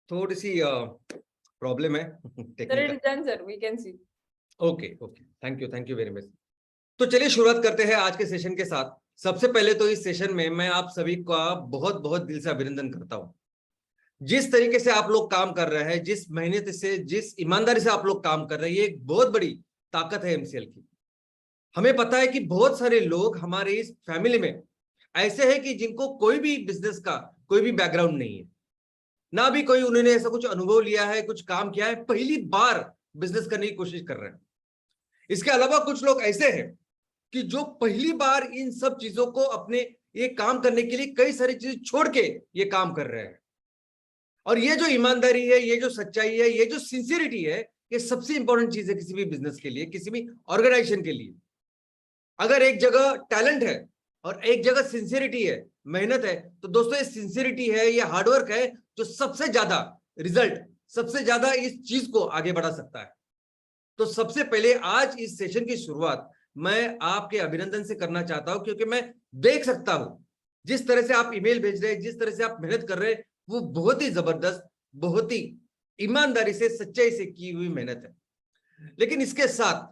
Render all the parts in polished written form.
थोड़ी सी प्रॉब्लम है Sir, technical. it is done, sir. We can see. Okay okay, thank you very much. तो चलिए शुरुआत करते हैं आज के सेशन के साथ। सबसे पहले तो इस सेशन में मैं आप सभी का बहुत बहुत दिल से अभिनंदन करता हूं। जिस तरीके से आप लोग काम कर रहे हैं, जिस मेहनत से, जिस ईमानदारी से आप लोग काम कर रहे हैं, ये एक बहुत बड़ी ताकत है एमसीएल की। हमें पता है कि बहुत सारे लोग हमारे इस फैमिली में ऐसे हैं कि जिनको कोई भी बिजनेस का कोई भी बैकग्राउंड नहीं है, ना भी कोई उन्होंने ऐसा कुछ अनुभव लिया है, कुछ काम किया है, पहली बार बिजनेस करने की कोशिश कर रहे हैं। इसके अलावा कुछ लोग ऐसे हैं कि जो पहली बार इन सब चीजों को अपने ये काम करने के लिए कई सारी चीजें छोड़ के ये काम कर रहे हैं। और ये जो ईमानदारी है, ये जो सच्चाई है, ये जो सिंसियरिटी है, ये सबसे इंपॉर्टेंट चीज है किसी भी बिजनेस के लिए, किसी भी ऑर्गेनाइजेशन के लिए। अगर एक जगह टैलेंट है और एक जगह सिंसियरिटी है, मेहनत है, तो दोस्तों ये सिंसियरिटी है, ये हार्डवर्क है जो सबसे ज्यादा रिजल्ट, सबसे ज्यादा इस चीज को आगे बढ़ा सकता है। तो सबसे पहले आज इस सेशन की शुरुआत मैं आपके अभिनंदन से करना चाहता हूं, क्योंकि मैं देख सकता हूं जिस तरह से आप ईमेल भेज रहे हैं, जिस तरह से आप मेहनत कर रहे हैं, वो बहुत ही जबरदस्त, बहुत ही ईमानदारी से, सच्चाई से की हुई मेहनत है। लेकिन इसके साथ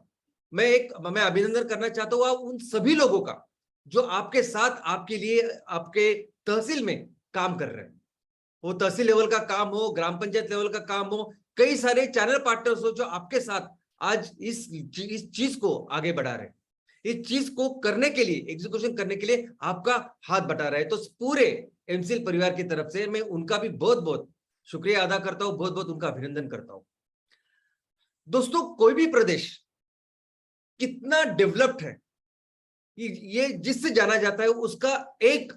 मैं अभिनंदन करना चाहता हूं उन सभी लोगों का जो आपके साथ, आपके लिए, आपके तहसील में काम कर रहे हैं। वो तहसील लेवल का काम हो, ग्राम पंचायत लेवल का काम हो, कई सारे चैनल पार्टनर्स हो जो आपके साथ आज इस चीज को आगे बढ़ा रहे हैं, इस चीज को करने के लिए, एग्जीक्यूशन करने के लिए आपका हाथ बटा रहे हैं। तो पूरे एमसीएल परिवार की तरफ से मैं उनका भी बहुत बहुत शुक्रिया अदा करता हूं, बहुत बहुत उनका अभिनंदन करता हूं। दोस्तों, कोई भी प्रदेश कितना डेवलप्ड है, ये जिससे जाना जाता है, उसका एक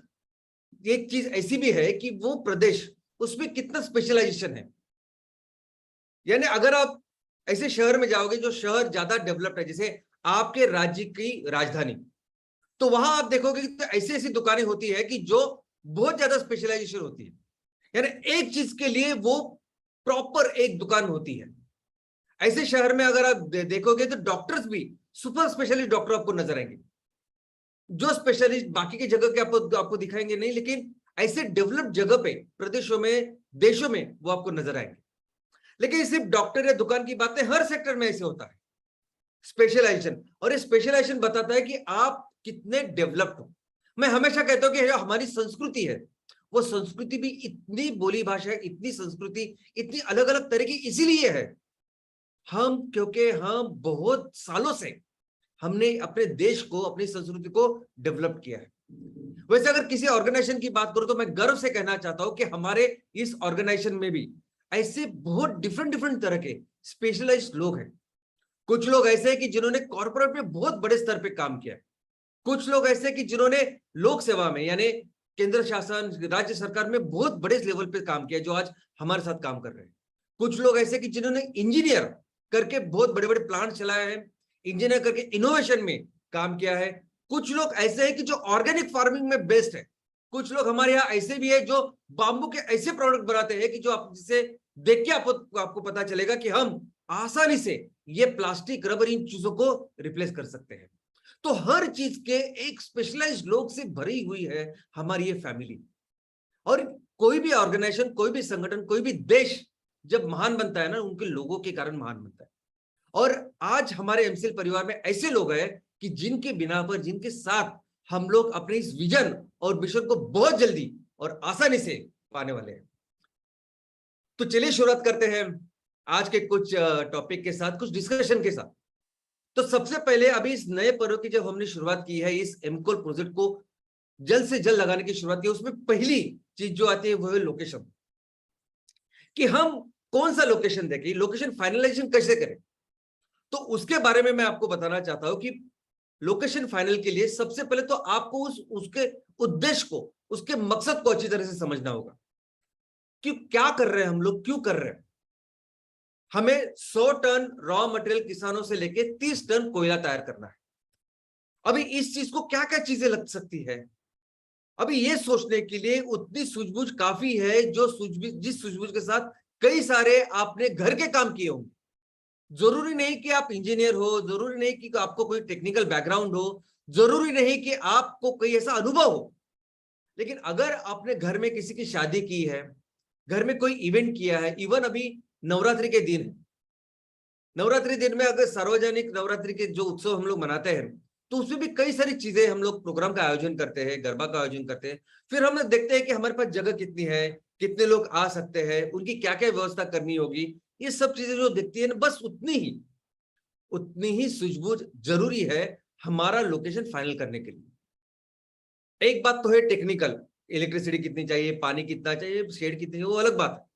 चीज ऐसी भी है कि वो प्रदेश, उसमें कितना स्पेशलाइजेशन है। यानी अगर आप ऐसे शहर में जाओगे जो शहर ज्यादा डेवलप्ड है, जैसे आपके राज्य की राजधानी, तो वहां आप देखोगे कि तो ऐसी ऐसी दुकानें होती है कि जो बहुत ज्यादा स्पेशलाइजेशन होती है। यानी एक चीज के लिए वो प्रॉपर एक दुकान होती है। ऐसे शहर में अगर आप देखोगे तो डॉक्टर्स भी सुपर स्पेशलिस्ट डॉक्टर आपको नजर आएंगे, जो स्पेशलिस्ट बाकी की जगह के आपको दिखाएंगे नहीं, लेकिन ऐसे डेवलप्ड जगह पे, प्रदेशों में, देशों में वो आपको नजर आएंगे। लेकिन सिर्फ डॉक्टर या दुकान की बातें, हर सेक्टर में ऐसे होता है स्पेशलाइजेशन। और ये स्पेशलाइजेशन बताता है कि आप कितने डेवलप्ड हो। मैं हमेशा कहता हूं कि जो हमारी संस्कृति है, वो संस्कृति भी इतनी बोली भाषा है, इतनी संस्कृति, इतनी अलग अलग तरह की इसीलिए है क्योंकि हम बहुत सालों से हमने अपने देश को, अपनी संस्कृति को डेवलप किया है। वैसे अगर किसी ऑर्गेनाइजेशन की बात करूं तो मैं गर्व से कहना चाहता हूं कि हमारे इस ऑर्गेनाइजेशन में भी ऐसे बहुत डिफरेंट तरह के स्पेशलाइज्ड लोग हैं। कुछ लोग ऐसे हैं कि जिन्होंने कॉर्पोरेट में बहुत बड़े स्तर पे काम किया है। कुछ लोग ऐसे कि जिन्होंने लोक सेवा में, यानी केंद्र शासन, राज्य सरकार में बहुत बड़े लेवल पे काम किया, जो आज हमारे साथ काम कर रहे हैं। कुछ लोग ऐसे कि जिन्होंने इंजीनियर करके बहुत बड़े बड़े प्लांट चलाए हैं, इंजीनियर करके इनोवेशन में काम किया है। कुछ लोग ऐसे हैं कि जो ऑर्गेनिक फार्मिंग में बेस्ट है। कुछ लोग हमारे यहाँ ऐसे भी है जो बाम्बू के ऐसे प्रोडक्ट बनाते हैं कि जो आप जिसे देख के आपको पता चलेगा कि हम आसानी से ये प्लास्टिक, रबर, इन चीजों को रिप्लेस कर सकते हैं। तो हर चीज के एक स्पेशलाइज्ड लोग से भरी हुई है हमारी ये फैमिली। और कोई भी ऑर्गेनाइजेशन, कोई भी संगठन, कोई भी देश जब महान बनता है ना, उनके लोगों के कारण महान बनता है। और आज हमारे एमसीएल परिवार में ऐसे लोग हैं कि जिनके बिना पर, जिनके साथ हम लोग अपने इस विजन और मिशन को बहुत जल्दी और आसानी से पाने वाले हैं। तो चलिए शुरुआत करते हैं आज के कुछ टॉपिक के साथ, कुछ डिस्कशन के साथ। तो सबसे पहले अभी इस नए पर्व की जब हमने शुरुआत की है, इस एमकोल प्रोजेक्ट को जल्द से जल्द लगाने की शुरुआत की, उसमें पहली चीज जो आती है वो है लोकेशन, कि हम कौन सा लोकेशन देखें, लोकेशन फाइनलाइजेशन कैसे करें। तो उसके बारे में मैं आपको बताना चाहता हूं कि लोकेशन फाइनल के लिए सबसे पहले तो आपको उसके उद्देश्य को, उसके मकसद को अच्छी तरह से समझना होगा कि क्या कर रहे हैं हम लोग, क्यों कर रहे हैं। हमें 100 टन रॉ मटेरियल किसानों से लेके 30 टन कोयला तैयार करना है। अभी इस चीज को क्या क्या चीजें लग सकती है, अभी ये सोचने के लिए उतनी सूझबूझ काफी है, जिस सूझबूझ के साथ कई सारे आपने घर के काम किए होंगे। जरूरी नहीं कि आप इंजीनियर हो, जरूरी नहीं कि आपको कोई टेक्निकल बैकग्राउंड हो, जरूरी नहीं कि आपको कोई ऐसा अनुभव हो, लेकिन अगर आपने घर में किसी की शादी की है, घर में कोई इवेंट किया है, इवन अभी नवरात्रि के दिन है, नवरात्रि दिन में अगर सार्वजनिक नवरात्रि के जो उत्सव हम लोग मनाते हैं, तो उसमें भी कई सारी चीजें हम लोग प्रोग्राम का आयोजन करते हैं, गरबा का आयोजन करते हैं। फिर हम लोग देखते हैं कि हमारे पास जगह कितनी है, कितने लोग आ सकते हैं, उनकी क्या क्या व्यवस्था करनी होगी। ये सब चीजें जो दिखती है ना, बस उतनी ही सूझबूझ जरूरी है हमारा लोकेशन फाइनल करने के लिए। एक बात तो है टेक्निकल, इलेक्ट्रिसिटी कितनी चाहिए, पानी कितना चाहिए, शेड कितनी चाहिए, वो अलग बात है।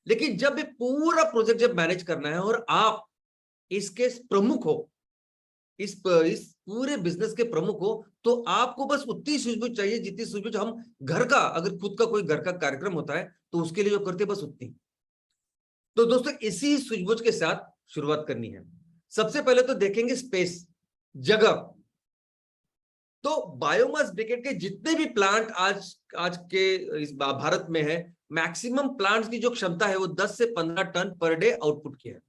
लेकिन जब ये पूरा प्रोजेक्ट जब मैनेज करना है और आप इसके प्रमुख हो, इस पूरे बिजनेस के प्रमुख हो, तो आपको बस उतनी सूझबूझ चाहिए जितनी सूझबूझ हम घर का, अगर खुद का कोई घर का कार्यक्रम होता है तो उसके लिए जो करते हैं, बस उतनी। तो दोस्तों इसी सूझबूझ के साथ शुरुआत करनी है। सबसे पहले तो देखेंगे स्पेस, जगह। तो बायोमास ब्रिकेट के जितने भी प्लांट आज के इस भारत में है, मैक्सिमम प्लांट्स की जो क्षमता है वो 10 से 15 टन पर डे आउटपुट की है।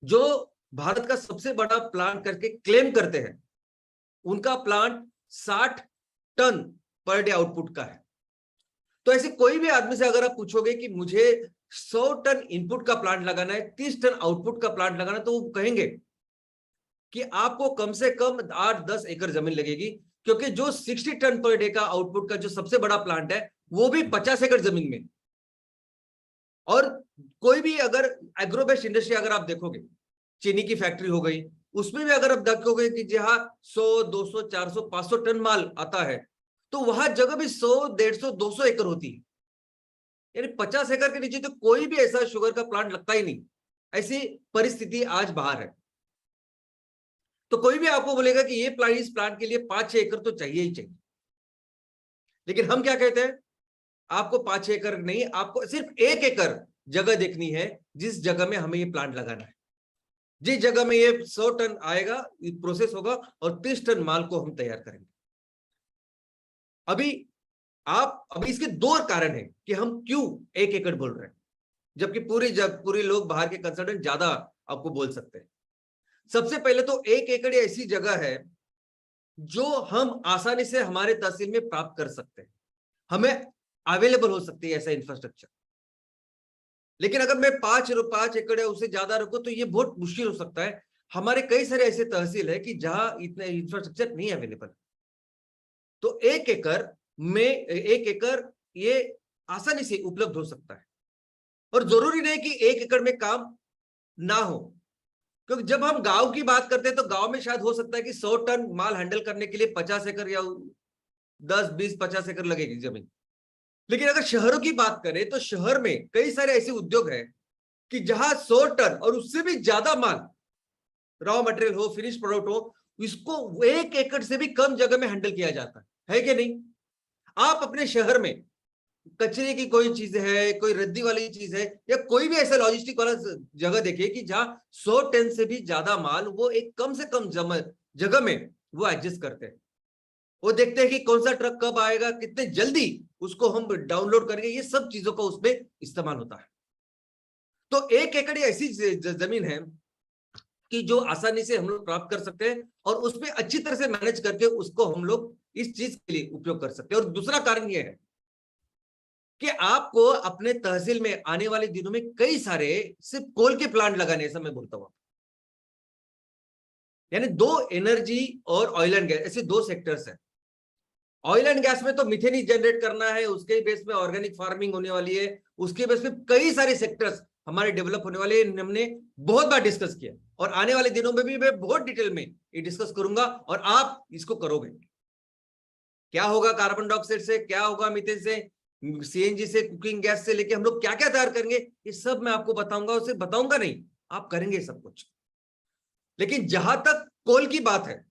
जो भारत का सबसे बड़ा प्लांट करके क्लेम करते हैं, उनका plant 60 ton per day output का है। तो ऐसे कोई भी आदमी से अगर आप पूछोगे कि मुझे 100 टन इनपुट का प्लांट लगाना है, 30 टन आउटपुट का प्लांट लगाना है, तो वो कहेंगे कि आपको कम से कम 8-10 एकड़ जमीन लगेगी, क्योंकि जो 60 टन पर डे का आउटपुट का जो सबसे बड़ा प्लांट है वो भी 50 एकड़ जमीन में। और कोई भी अगर एग्रोबेस्ट इंडस्ट्री अगर आप देखोगे, चीनी की फैक्ट्री हो गई, उसमें भी अगर आप देखोगे कि जहां 100, 200, 400, 500 टन माल आता है, तो वहां जगह भी 100, 150, 200 एकड़ होती है। यानी 50 एकड़ के नीचे तो कोई भी ऐसा शुगर का प्लांट लगता ही नहीं। ऐसी परिस्थिति आज बाहर है। तो कोई भी आपको बोलेगा कि ये प्लांट, इस प्लांट के लिए 5-6 एकड़ तो चाहिए ही चाहिए। लेकिन हम क्या कहते हैं, आपको 5-6 एकड़ नहीं, आपको सिर्फ 1 एकड़ जगह देखनी है जिस जगह में हमें ये प्लांट लगाना है। जिस जगह में ये 100 टन आएगा, प्रोसेस होगा और 30 टन माल को हम तैयार करेंगे। अभी इसके 2 कारण है कि हम क्यों 1 एकड़ बोल रहे हैं, जबकि पूरी लोग बाहर के कंसल्टेंट ज्यादा आपको बोल सकते हैं। सबसे पहले तो 1 एकड़ ऐसी जगह है जो हम आसानी से हमारे तहसील में प्राप्त कर सकते हैं, हमें अवेलेबल हो सकती है ऐसा इंफ्रास्ट्रक्चर। लेकिन अगर मैं 5 एकड़ या उससे ज्यादा रखूं तो ये बहुत मुश्किल हो सकता है। हमारे कई सारे ऐसे तहसील है कि जहां इतने इंफ्रास्ट्रक्चर नहीं अवेलेबल। तो 1 एकड़ ये आसानी से उपलब्ध हो सकता है। और जरूरी नहीं कि 1 एकड़ में काम ना हो, क्योंकि जब हम गांव की बात करते हैं तो गांव में शायद हो सकता है कि 100 टन माल हैंडल करने के लिए 50 एकड़ या 10-20-50 एकड़ लगेगी जमीन। लेकिन अगर शहरों की बात करें तो शहर में कई सारे ऐसे उद्योग हैं कि जहां 100 टन और उससे भी ज्यादा माल, रॉ मटेरियल हो, फिनिश प्रोडक्ट हो, इसको 1 एकड़ से भी कम जगह में हैंडल किया जाता है कि नहीं? आप अपने शहर में कचरे की कोई चीज है, कोई रद्दी वाली चीज है, या कोई भी ऐसा लॉजिस्टिक वाला जगह देखिए कि जहां 100 टन से भी ज्यादा माल वो एक कम से कम जगह में वो एडजस्ट करते हैं। वो देखते हैं कि कौन सा ट्रक कब आएगा, कितने जल्दी उसको हम डाउनलोड करेंगे, ये सब चीजों का उसमें इस्तेमाल होता है। तो 1 एकड़ ऐसी जमीन है कि जो आसानी से हम लोग प्राप्त कर सकते हैं और उसमें अच्छी तरह से मैनेज करके उसको हम लोग इस चीज के लिए उपयोग कर सकते हैं। और दूसरा कारण यह है कि आपको अपने तहसील में आने वाले दिनों में कई सारे सिर्फ कोल के प्लांट लगाने, ऐसा मैं बोलता हूं। यानी 2 एनर्जी और ऑयल एंड गैस, ऐसे 2 सेक्टर्स हैं। ऑयल एंड गैस में तो मीथेन ही जनरेट करना है, उसके बेस में ऑर्गेनिक फार्मिंग होने वाली है, उसके बेस में कई सारे सेक्टर्स हमारे डेवलप होने वाले हैं। हमने बहुत बार डिस्कस किया और आने वाले दिनों में भी मैं बहुत डिटेल में ये डिस्कस करूंगा और आप इसको करोगे। क्या होगा कार्बन डाइऑक्साइड से, क्या होगा मीथेन से, सीएनजी से, कुकिंग गैस से लेके हम लोग क्या क्या तैयार करेंगे, ये सब मैं आपको बताऊंगा। उसे बताऊंगा नहीं, आप करेंगे सब कुछ। लेकिन जहां तक कोल की बात है,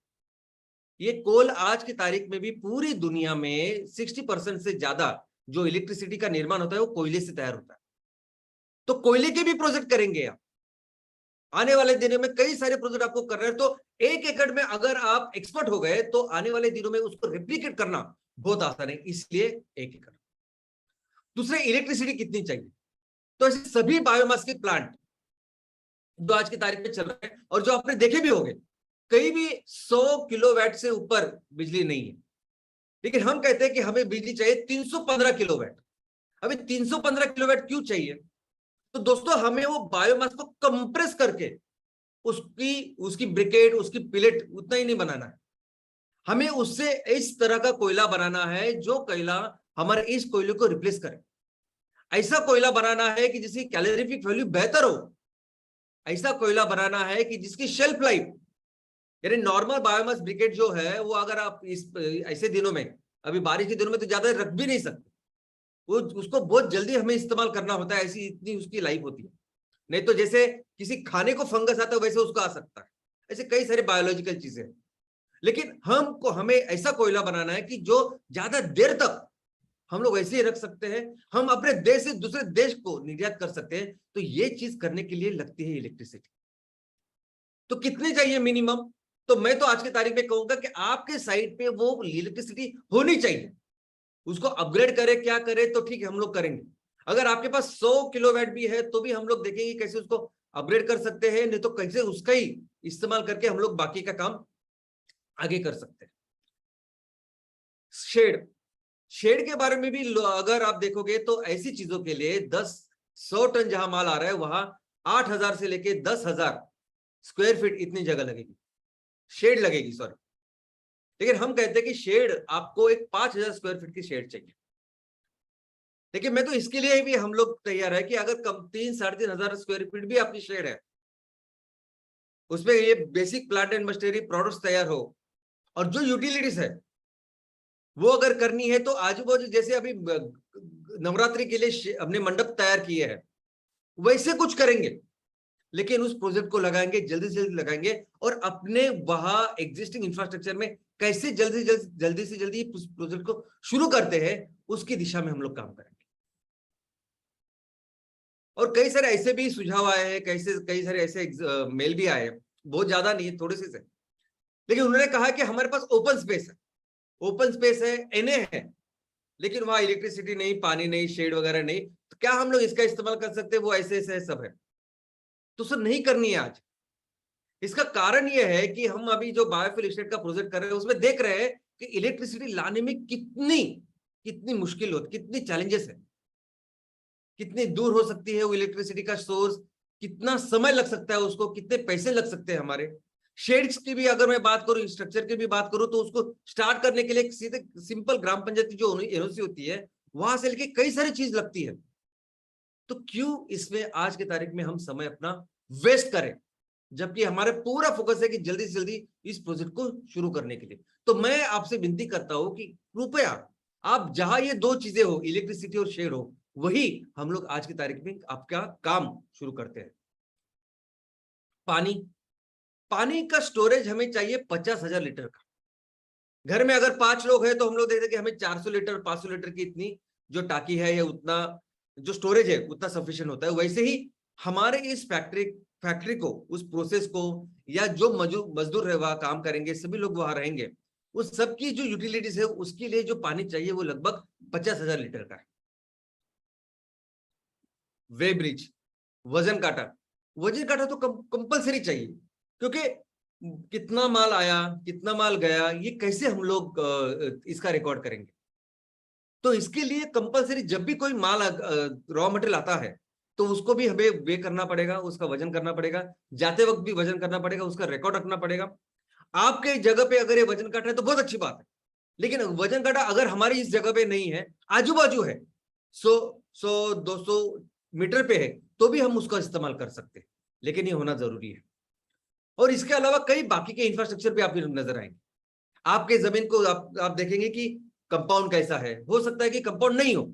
ये कोल आज की तारीख में भी पूरी दुनिया में 60% से ज्यादा जो इलेक्ट्रिसिटी का निर्माण होता है वो कोयले से तैयार होता है। तो कोयले के भी प्रोजेक्ट करेंगे आप आने वाले दिनों में, कई सारे प्रोजेक्ट आपको कर रहे हैं। तो 1 एकड़ में अगर आप एक्सपर्ट हो गए तो आने वाले दिनों में उसको रेप्लिकेट करना बहुत आसान है, इसलिए 1 एकड़। दूसरे, इलेक्ट्रिसिटी कितनी चाहिए? तो ऐसे सभी बायोमास के प्लांट जो आज की तारीख में चल रहे हैं और जो आपने देखे भी होंगे, कहीं भी 100 किलोवाट से ऊपर बिजली नहीं है। लेकिन हम कहते हैं कि हमें बिजली चाहिए 315 किलोवाट। अभी 315 किलोवाट क्यों चाहिए? तो दोस्तों हमें वो बायोमास को कंप्रेस करके उसकी उसकी ब्रिकेट, उसकी पिलेट उतना ही नहीं बनाना है, हमें उससे इस तरह का कोयला बनाना है जो कोयला हमारे इस कोयले को रिप्लेस करे। ऐसा कोयला बनाना है कि जिसकी कैलोरीफिक वैल्यू बेहतर हो, ऐसा कोयला बनाना है कि जिसकी शेल्फ लाइफ, यानी नॉर्मल बायोमास ब्रिकेट जो है वो अगर आप इस ऐसे दिनों में, अभी बारिश के दिनों में तो ज्यादा रख भी नहीं सकते, वो उसको बहुत जल्दी हमें इस्तेमाल करना होता है, ऐसी इतनी उसकी लाइफ होती है। नहीं तो जैसे किसी खाने को फंगस आता है वैसे उसको आ सकता है, ऐसे कई सारे बायोलॉजिकल चीजें। लेकिन हमें ऐसा कोयला बनाना है कि जो ज्यादा देर तक हम लोग ऐसे ही रख सकते हैं, हम अपने देश से दूसरे देश को निर्यात कर सकते हैं। तो ये चीज करने के लिए लगती है इलेक्ट्रिसिटी। तो कितनी चाहिए मिनिमम? तो मैं तो आज की तारीख में कहूंगा कि आपके साइड पे वो इलेक्ट्रिसिटी होनी चाहिए। उसको अपग्रेड करे क्या करे तो ठीक है, हम लोग करेंगे। अगर आपके पास 100 किलोवाट भी है तो भी हम लोग देखेंगे कैसे उसको अपग्रेड कर सकते हैं, नहीं तो कैसे उसका ही इस्तेमाल करके हम लोग बाकी का काम आगे कर सकते हैं। शेड, शेड के बारे में भी अगर आप देखोगे तो ऐसी चीजों के लिए 100 टन जहां माल आ रहा है वहां 8,000 से लेके 10,000 स्क्वायर फीट इतनी जगह लगेगी, शेड लगेगी, सॉरी। लेकिन हम कहते हैं कि शेड आपको एक 5,000 स्क्वायर फीट की शेड चाहिए। लेकिन मैं तो इसके लिए भी हम लोग तैयार है कि अगर कम 3-3,500 स्क्वायर फीट भी आपकी शेड है, उसमें ये basic plant and machinery products तैयार हो, और जो यूटिलिटीज है वो अगर करनी है तो आजू बाजू, जैसे अभी नवरात्रि के लिए हमने मंडप तैयार किए हैं वैसे कुछ करेंगे, लेकिन उस प्रोजेक्ट को लगाएंगे, जल्दी से जल्दी लगाएंगे, और अपने वहां एग्जिस्टिंग इंफ्रास्ट्रक्चर में कैसे जल्दी से जल्दी उस प्रोजेक्ट को शुरू करते हैं उसकी दिशा में हम लोग काम करेंगे। और कई सारे ऐसे भी सुझाव आए हैं, कई सारे ऐसे मेल भी आए हैं, बहुत ज्यादा नहीं, थोड़े से, लेकिन उन्होंने कहा कि हमारे पास ओपन स्पेस है, ओपन स्पेस है, एनए है, लेकिन वहां इलेक्ट्रिसिटी नहीं, पानी नहीं, शेड वगैरह नहीं, तो क्या हम लोग इसका इस्तेमाल कर सकते हैं? वो ऐसे ऐसे सब है, तो सर नहीं करनी है आज। इसका कारण यह है कि हम अभी जो बायोफ्यूल स्टेट का प्रोजेक्ट कर रहे हैं उसमें देख रहे हैं कि इलेक्ट्रिसिटी लाने में कितनी कितनी मुश्किल होती, कितनी चैलेंजेस है, कितनी दूर हो सकती है वो इलेक्ट्रिसिटी का सोर्स, कितना समय लग सकता है उसको, कितने पैसे लग सकते हैं हमारे। शेड्स की भी अगर मैं बात करूं, स्ट्रक्चर की भी बात करूं, तो उसको स्टार्ट करने के लिए सीधे सिंपल ग्राम पंचायत जो एनओसी होती है वहां से लेके कई सारी चीज लगती है। तो क्यों इसमें आज की तारीख में हम समय अपना वेस्ट करें, जबकि हमारे पूरा फोकस है कि जल्दी से जल्दी इस प्रोजेक्ट को शुरू करने के लिए। तो मैं आपसे विनती करता हूं कि कृपया आप जहां ये दो चीजें हो, इलेक्ट्रिसिटी और शेड हो, वही हम लोग आज की तारीख में आपका काम शुरू करते हैं। पानी, पानी का स्टोरेज हमें चाहिए 50,000 लीटर का। घर में अगर 5 लोग हैं तो हम लोग देखते हैं कि हमें 400 लीटर 500 लीटर की इतनी जो टाकी है या उतना जो स्टोरेज है उतना सफिशिएंट होता है। वैसे ही हमारे इस फैक्ट्री को, उस प्रोसेस को, या जो मजदूर है वहां काम करेंगे, सभी लोग वहां रहेंगे, उस सबकी जो यूटिलिटीज है उसके लिए जो पानी चाहिए वो लगभग 50,000 लीटर का है। वे ब्रिज, वजन काटा, वजन काटा तो कंपलसरी चाहिए, क्योंकि कितना माल आया, कितना माल गया, ये कैसे हम लोग इसका रिकॉर्ड करेंगे? तो इसके लिए कंपलसरी जब भी कोई माल रॉ मटेरियल आता है तो उसको भी हमें वे करना पड़ेगा, उसका वजन करना पड़ेगा, जाते वक्त भी वजन करना पड़ेगा, उसका रिकॉर्ड रखना पड़ेगा। आपके जगह पे अगर ये वजन काटा है तो बहुत अच्छी बात है, लेकिन वजन काटा अगर हमारी इस जगह पे नहीं है, आजू बाजू है, 100-200 मीटर पे है, तो भी हम उसका इस्तेमाल कर सकते हैं, लेकिन ये होना जरूरी है। और इसके अलावा कई बाकी के इंफ्रास्ट्रक्चर पे आपको नजर आएंगे। आपके जमीन को आप देखेंगे कि कंपाउंड कैसा है, हो सकता है कि कंपाउंड नहीं हो,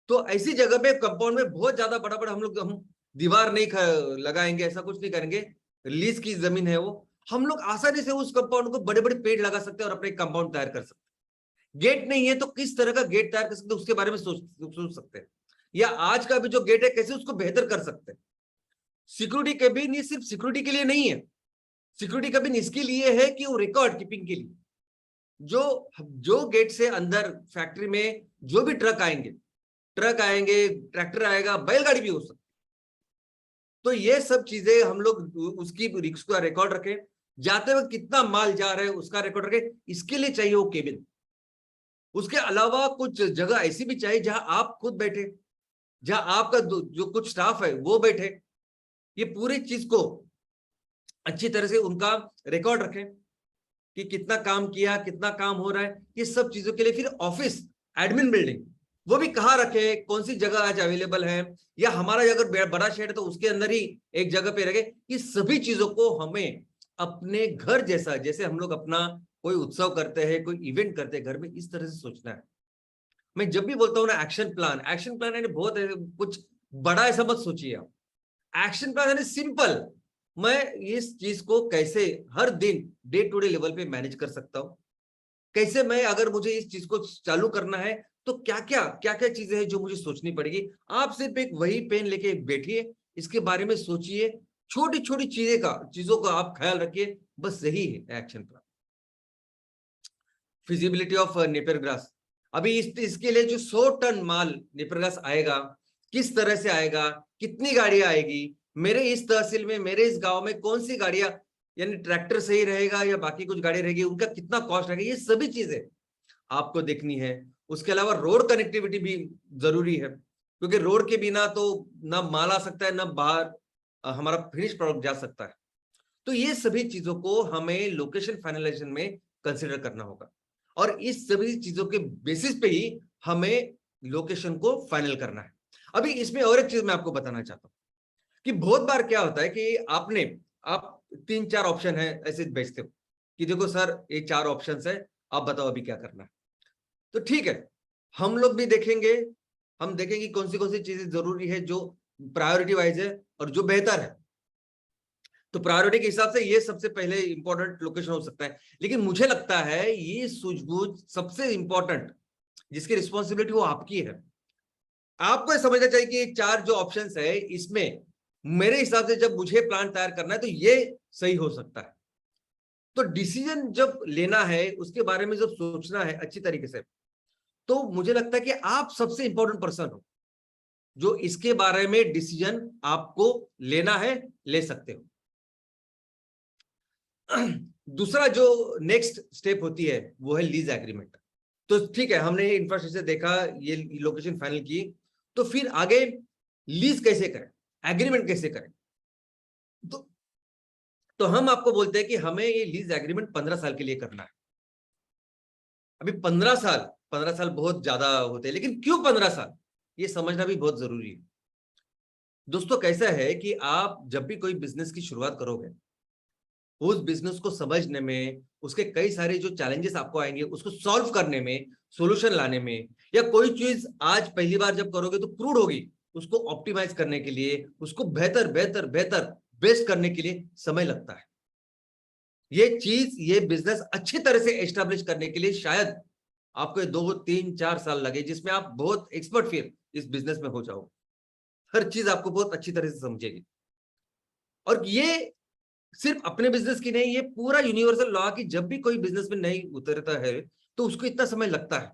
तो ऐसी जगह पे कंपाउंड में बहुत ज्यादा बड़ा बड़ा हम दीवार नहीं लगाएंगे, ऐसा कुछ नहीं करेंगे। लीज की जमीन है वो, हम लोग आसानी से उस कंपाउंड को बड़े बड़े पेड़ लगा सकते हैं और अपने कंपाउंड तैयार कर सकते हैं। गेट नहीं है तो किस तरह का गेट तैयार कर सकते हैं उसके बारे में सोच सकते हैं, या आज का भी जो गेट है कैसे उसको बेहतर कर सकते हैं। सिक्योरिटी कभी नहीं, सिर्फ सिक्योरिटी के लिए नहीं है, सिक्योरिटी कभी इसके लिए है कि वो रिकॉर्ड कीपिंग के लिए, जो जो गेट से अंदर फैक्ट्री में जो भी ट्रक आएंगे, ट्रैक्टर आएगा, बैलगाड़ी भी हो सकती, तो ये सब चीजें हम लोग उसकी रिक्स का रिकॉर्ड रखें। जाते वक्त कितना माल जा रहा है उसका रिकॉर्ड रखे, इसके लिए चाहिए वो केबिन। उसके अलावा कुछ जगह ऐसी भी चाहिए जहां आप खुद बैठे, जहां आपका जो कुछ स्टाफ है वो बैठे, ये पूरी चीज को अच्छी तरह से उनका रिकॉर्ड रखें कि कितना काम किया, कितना काम हो रहा है। ये सब चीजों के लिए फिर ऑफिस, एडमिन बिल्डिंग, वो भी कहाँ रखे, कौन सी जगह आज अवेलेबल है, या हमारा अगर बड़ा शहर है तो उसके अंदर ही एक जगह पे रखे। ये सभी चीजों को हमें अपने घर जैसा, जैसे हम लोग अपना कोई उत्सव करते हैं, कोई इवेंट करते हैं घर में, इस तरह से सोचना है। मैं जब भी बोलता हूँ ना एक्शन प्लान, एक्शन प्लान यानी बहुत कुछ बड़ा ऐसा मत सोचिए आप। एक्शन प्लान यानी सिंपल, मैं इस चीज को कैसे हर दिन डे टू डे लेवल पे मैनेज कर सकता हूँ, कैसे मैं अगर मुझे इस चीज को चालू करना है तो क्या क्या चीजें हैं जो मुझे सोचनी पड़ेगी। आप सिर्फ एक वही पेन लेके बैठिए, इसके बारे में सोचिए, छोटी छोटी चीजों का आप ख्याल रखिए, बस यही है action plan. Feasibility of Napier grass, अभी इसके लिए जो 100 टन माल नेपियर ग्रास आएगा, किस तरह से आएगा, कितनी गाड़ियां आएगी, मेरे इस तहसील में, मेरे इस गांव में कौन सी गाड़ियां, यानी ट्रैक्टर सही रहेगा या बाकी कुछ गाड़ी रहेगी, उनका कितना कॉस्ट रहेगा, ये सभी चीजें आपको देखनी है। उसके अलावा रोड कनेक्टिविटी भी जरूरी है, क्योंकि रोड के बिना तो ना माल आ सकता है, ना बाहर हमारा फिनिश प्रोडक्ट जा सकता है। तो ये सभी चीजों को हमें लोकेशन फाइनलाइजेशन में कंसिडर करना होगा, और इस सभी चीजों के बेसिस पे ही हमें लोकेशन को फाइनल करना है। अभी इसमें और एक चीज मैं आपको बताना चाहता हूँ कि बहुत बार क्या होता है कि आप 3-4 ऑप्शन है ऐसे भेजते हो कि देखो सर ये 4 ऑप्शन है, आप बताओ अभी क्या करना है। तो ठीक है, हम लोग भी देखेंगे, हम देखेंगे कौन सी चीजें जरूरी है जो प्रायोरिटी वाइज है और जो बेहतर है। तो प्रायोरिटी के हिसाब से ये सबसे पहले इंपॉर्टेंट लोकेशन हो सकता है, लेकिन मुझे लगता है ये सूझबूझ सबसे इंपॉर्टेंट जिसकी रिस्पॉन्सिबिलिटी वो आपकी है। आपको ये समझना चाहिए कि 4 जो ऑप्शंस है इसमें मेरे हिसाब से जब मुझे प्लान तैयार करना है तो ये सही हो सकता है। तो डिसीजन जब लेना है, उसके बारे में जब सोचना है अच्छी तरीके से, तो मुझे लगता है कि आप सबसे इंपॉर्टेंट पर्सन हो जो इसके बारे में डिसीजन आपको लेना है, ले सकते हो। दूसरा जो नेक्स्ट स्टेप होती है वो है लीज एग्रीमेंट। तो ठीक है, हमने इंफ्रास्ट्रक्चर देखा, ये लोकेशन फाइनल की, तो फिर आगे लीज कैसे करें, एग्रीमेंट कैसे करें। तो हम आपको बोलते हैं कि हमें ये लीज एग्रीमेंट 15 साल के लिए करना है। अभी 15 साल बहुत ज्यादा होते हैं, लेकिन क्यों 15 साल, ये समझना भी बहुत जरूरी है। दोस्तों कैसा है कि आप जब भी कोई बिजनेस की शुरुआत करोगे, उस बिजनेस को समझने में, उसके कई सारे जो चैलेंजेस आपको आएंगे उसको सॉल्व करने में, सॉल्यूशन लाने में, या कोई चीज आज पहली बार जब करोगे तो क्रूड होगी, उसको ऑप्टिमाइज करने के लिए, उसको बेहतर बेहतर बेहतर बेस्ट करने के लिए समय लगता है। ये बिजनेस अच्छी तरह से एस्टेब्लिश करने के लिए शायद आपको 2-3-4 साल लगे, जिसमें आप बहुत एक्सपर्ट फिर इस बिजनेस में हो जाओ, हर चीज आपको बहुत अच्छी तरह से समझेगी। और ये सिर्फ अपने बिजनेस की नहीं, ये पूरा यूनिवर्सल लॉ की जब भी कोई बिजनेस में नहीं उतरता है तो उसको इतना समय लगता है।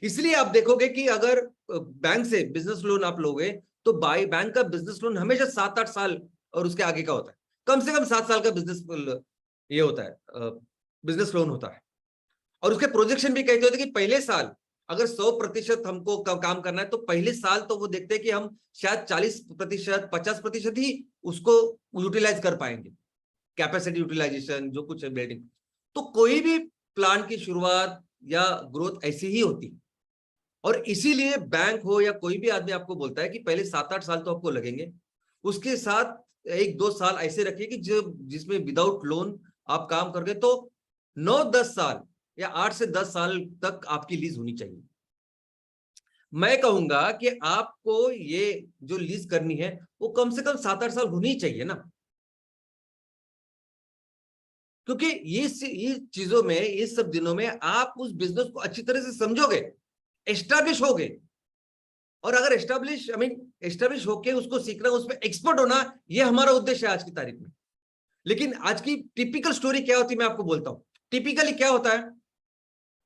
इसलिए आप देखोगे कि अगर बैंक से बिजनेस लोन आप लोगे तो बैंक का बिजनेस लोन हमेशा 7-8 साल और उसके आगे का होता है, कम से कम 7 साल का बिजनेस ये होता है, बिजनेस लोन होता है। और उसके प्रोजेक्शन भी कहते होते कि पहले साल अगर 100% हमको काम करना है तो पहले साल तो वो देखते हैं कि हम शायद 40%, 50% ही उसको यूटिलाइज कर पाएंगे, कैपेसिटी यूटिलाइजेशन जो कुछ है बिल्डिंग। तो कोई भी प्लान की शुरुआत या ग्रोथ ऐसी ही होती, और इसीलिए बैंक हो या कोई भी आदमी आपको बोलता है कि पहले 7-8 साल तो आपको लगेंगे, उसके साथ 1-2 साल ऐसे रखिए कि जिसमें विदाउट लोन आप काम करके तो 9-10 साल या 8 से 10 साल तक आपकी लीज होनी चाहिए। मैं कहूंगा कि आपको ये जो लीज करनी है वो कम से कम 7-8 साल होनी चाहिए ना, क्योंकि ये चीजों में, इस सब दिनों में आप उस बिजनेस को अच्छी तरह से समझोगे, एस्टैब्लिश होगे। और अगर एस्टैब्लिश होके उसको सीखना, उसमें एक्सपर्ट होना, ये हमारा उद्देश्य है आज की तारीख में। लेकिन आज की टिपिकल स्टोरी क्या होती है मैं आपको बोलता हूं। टिपिकली क्या होता है,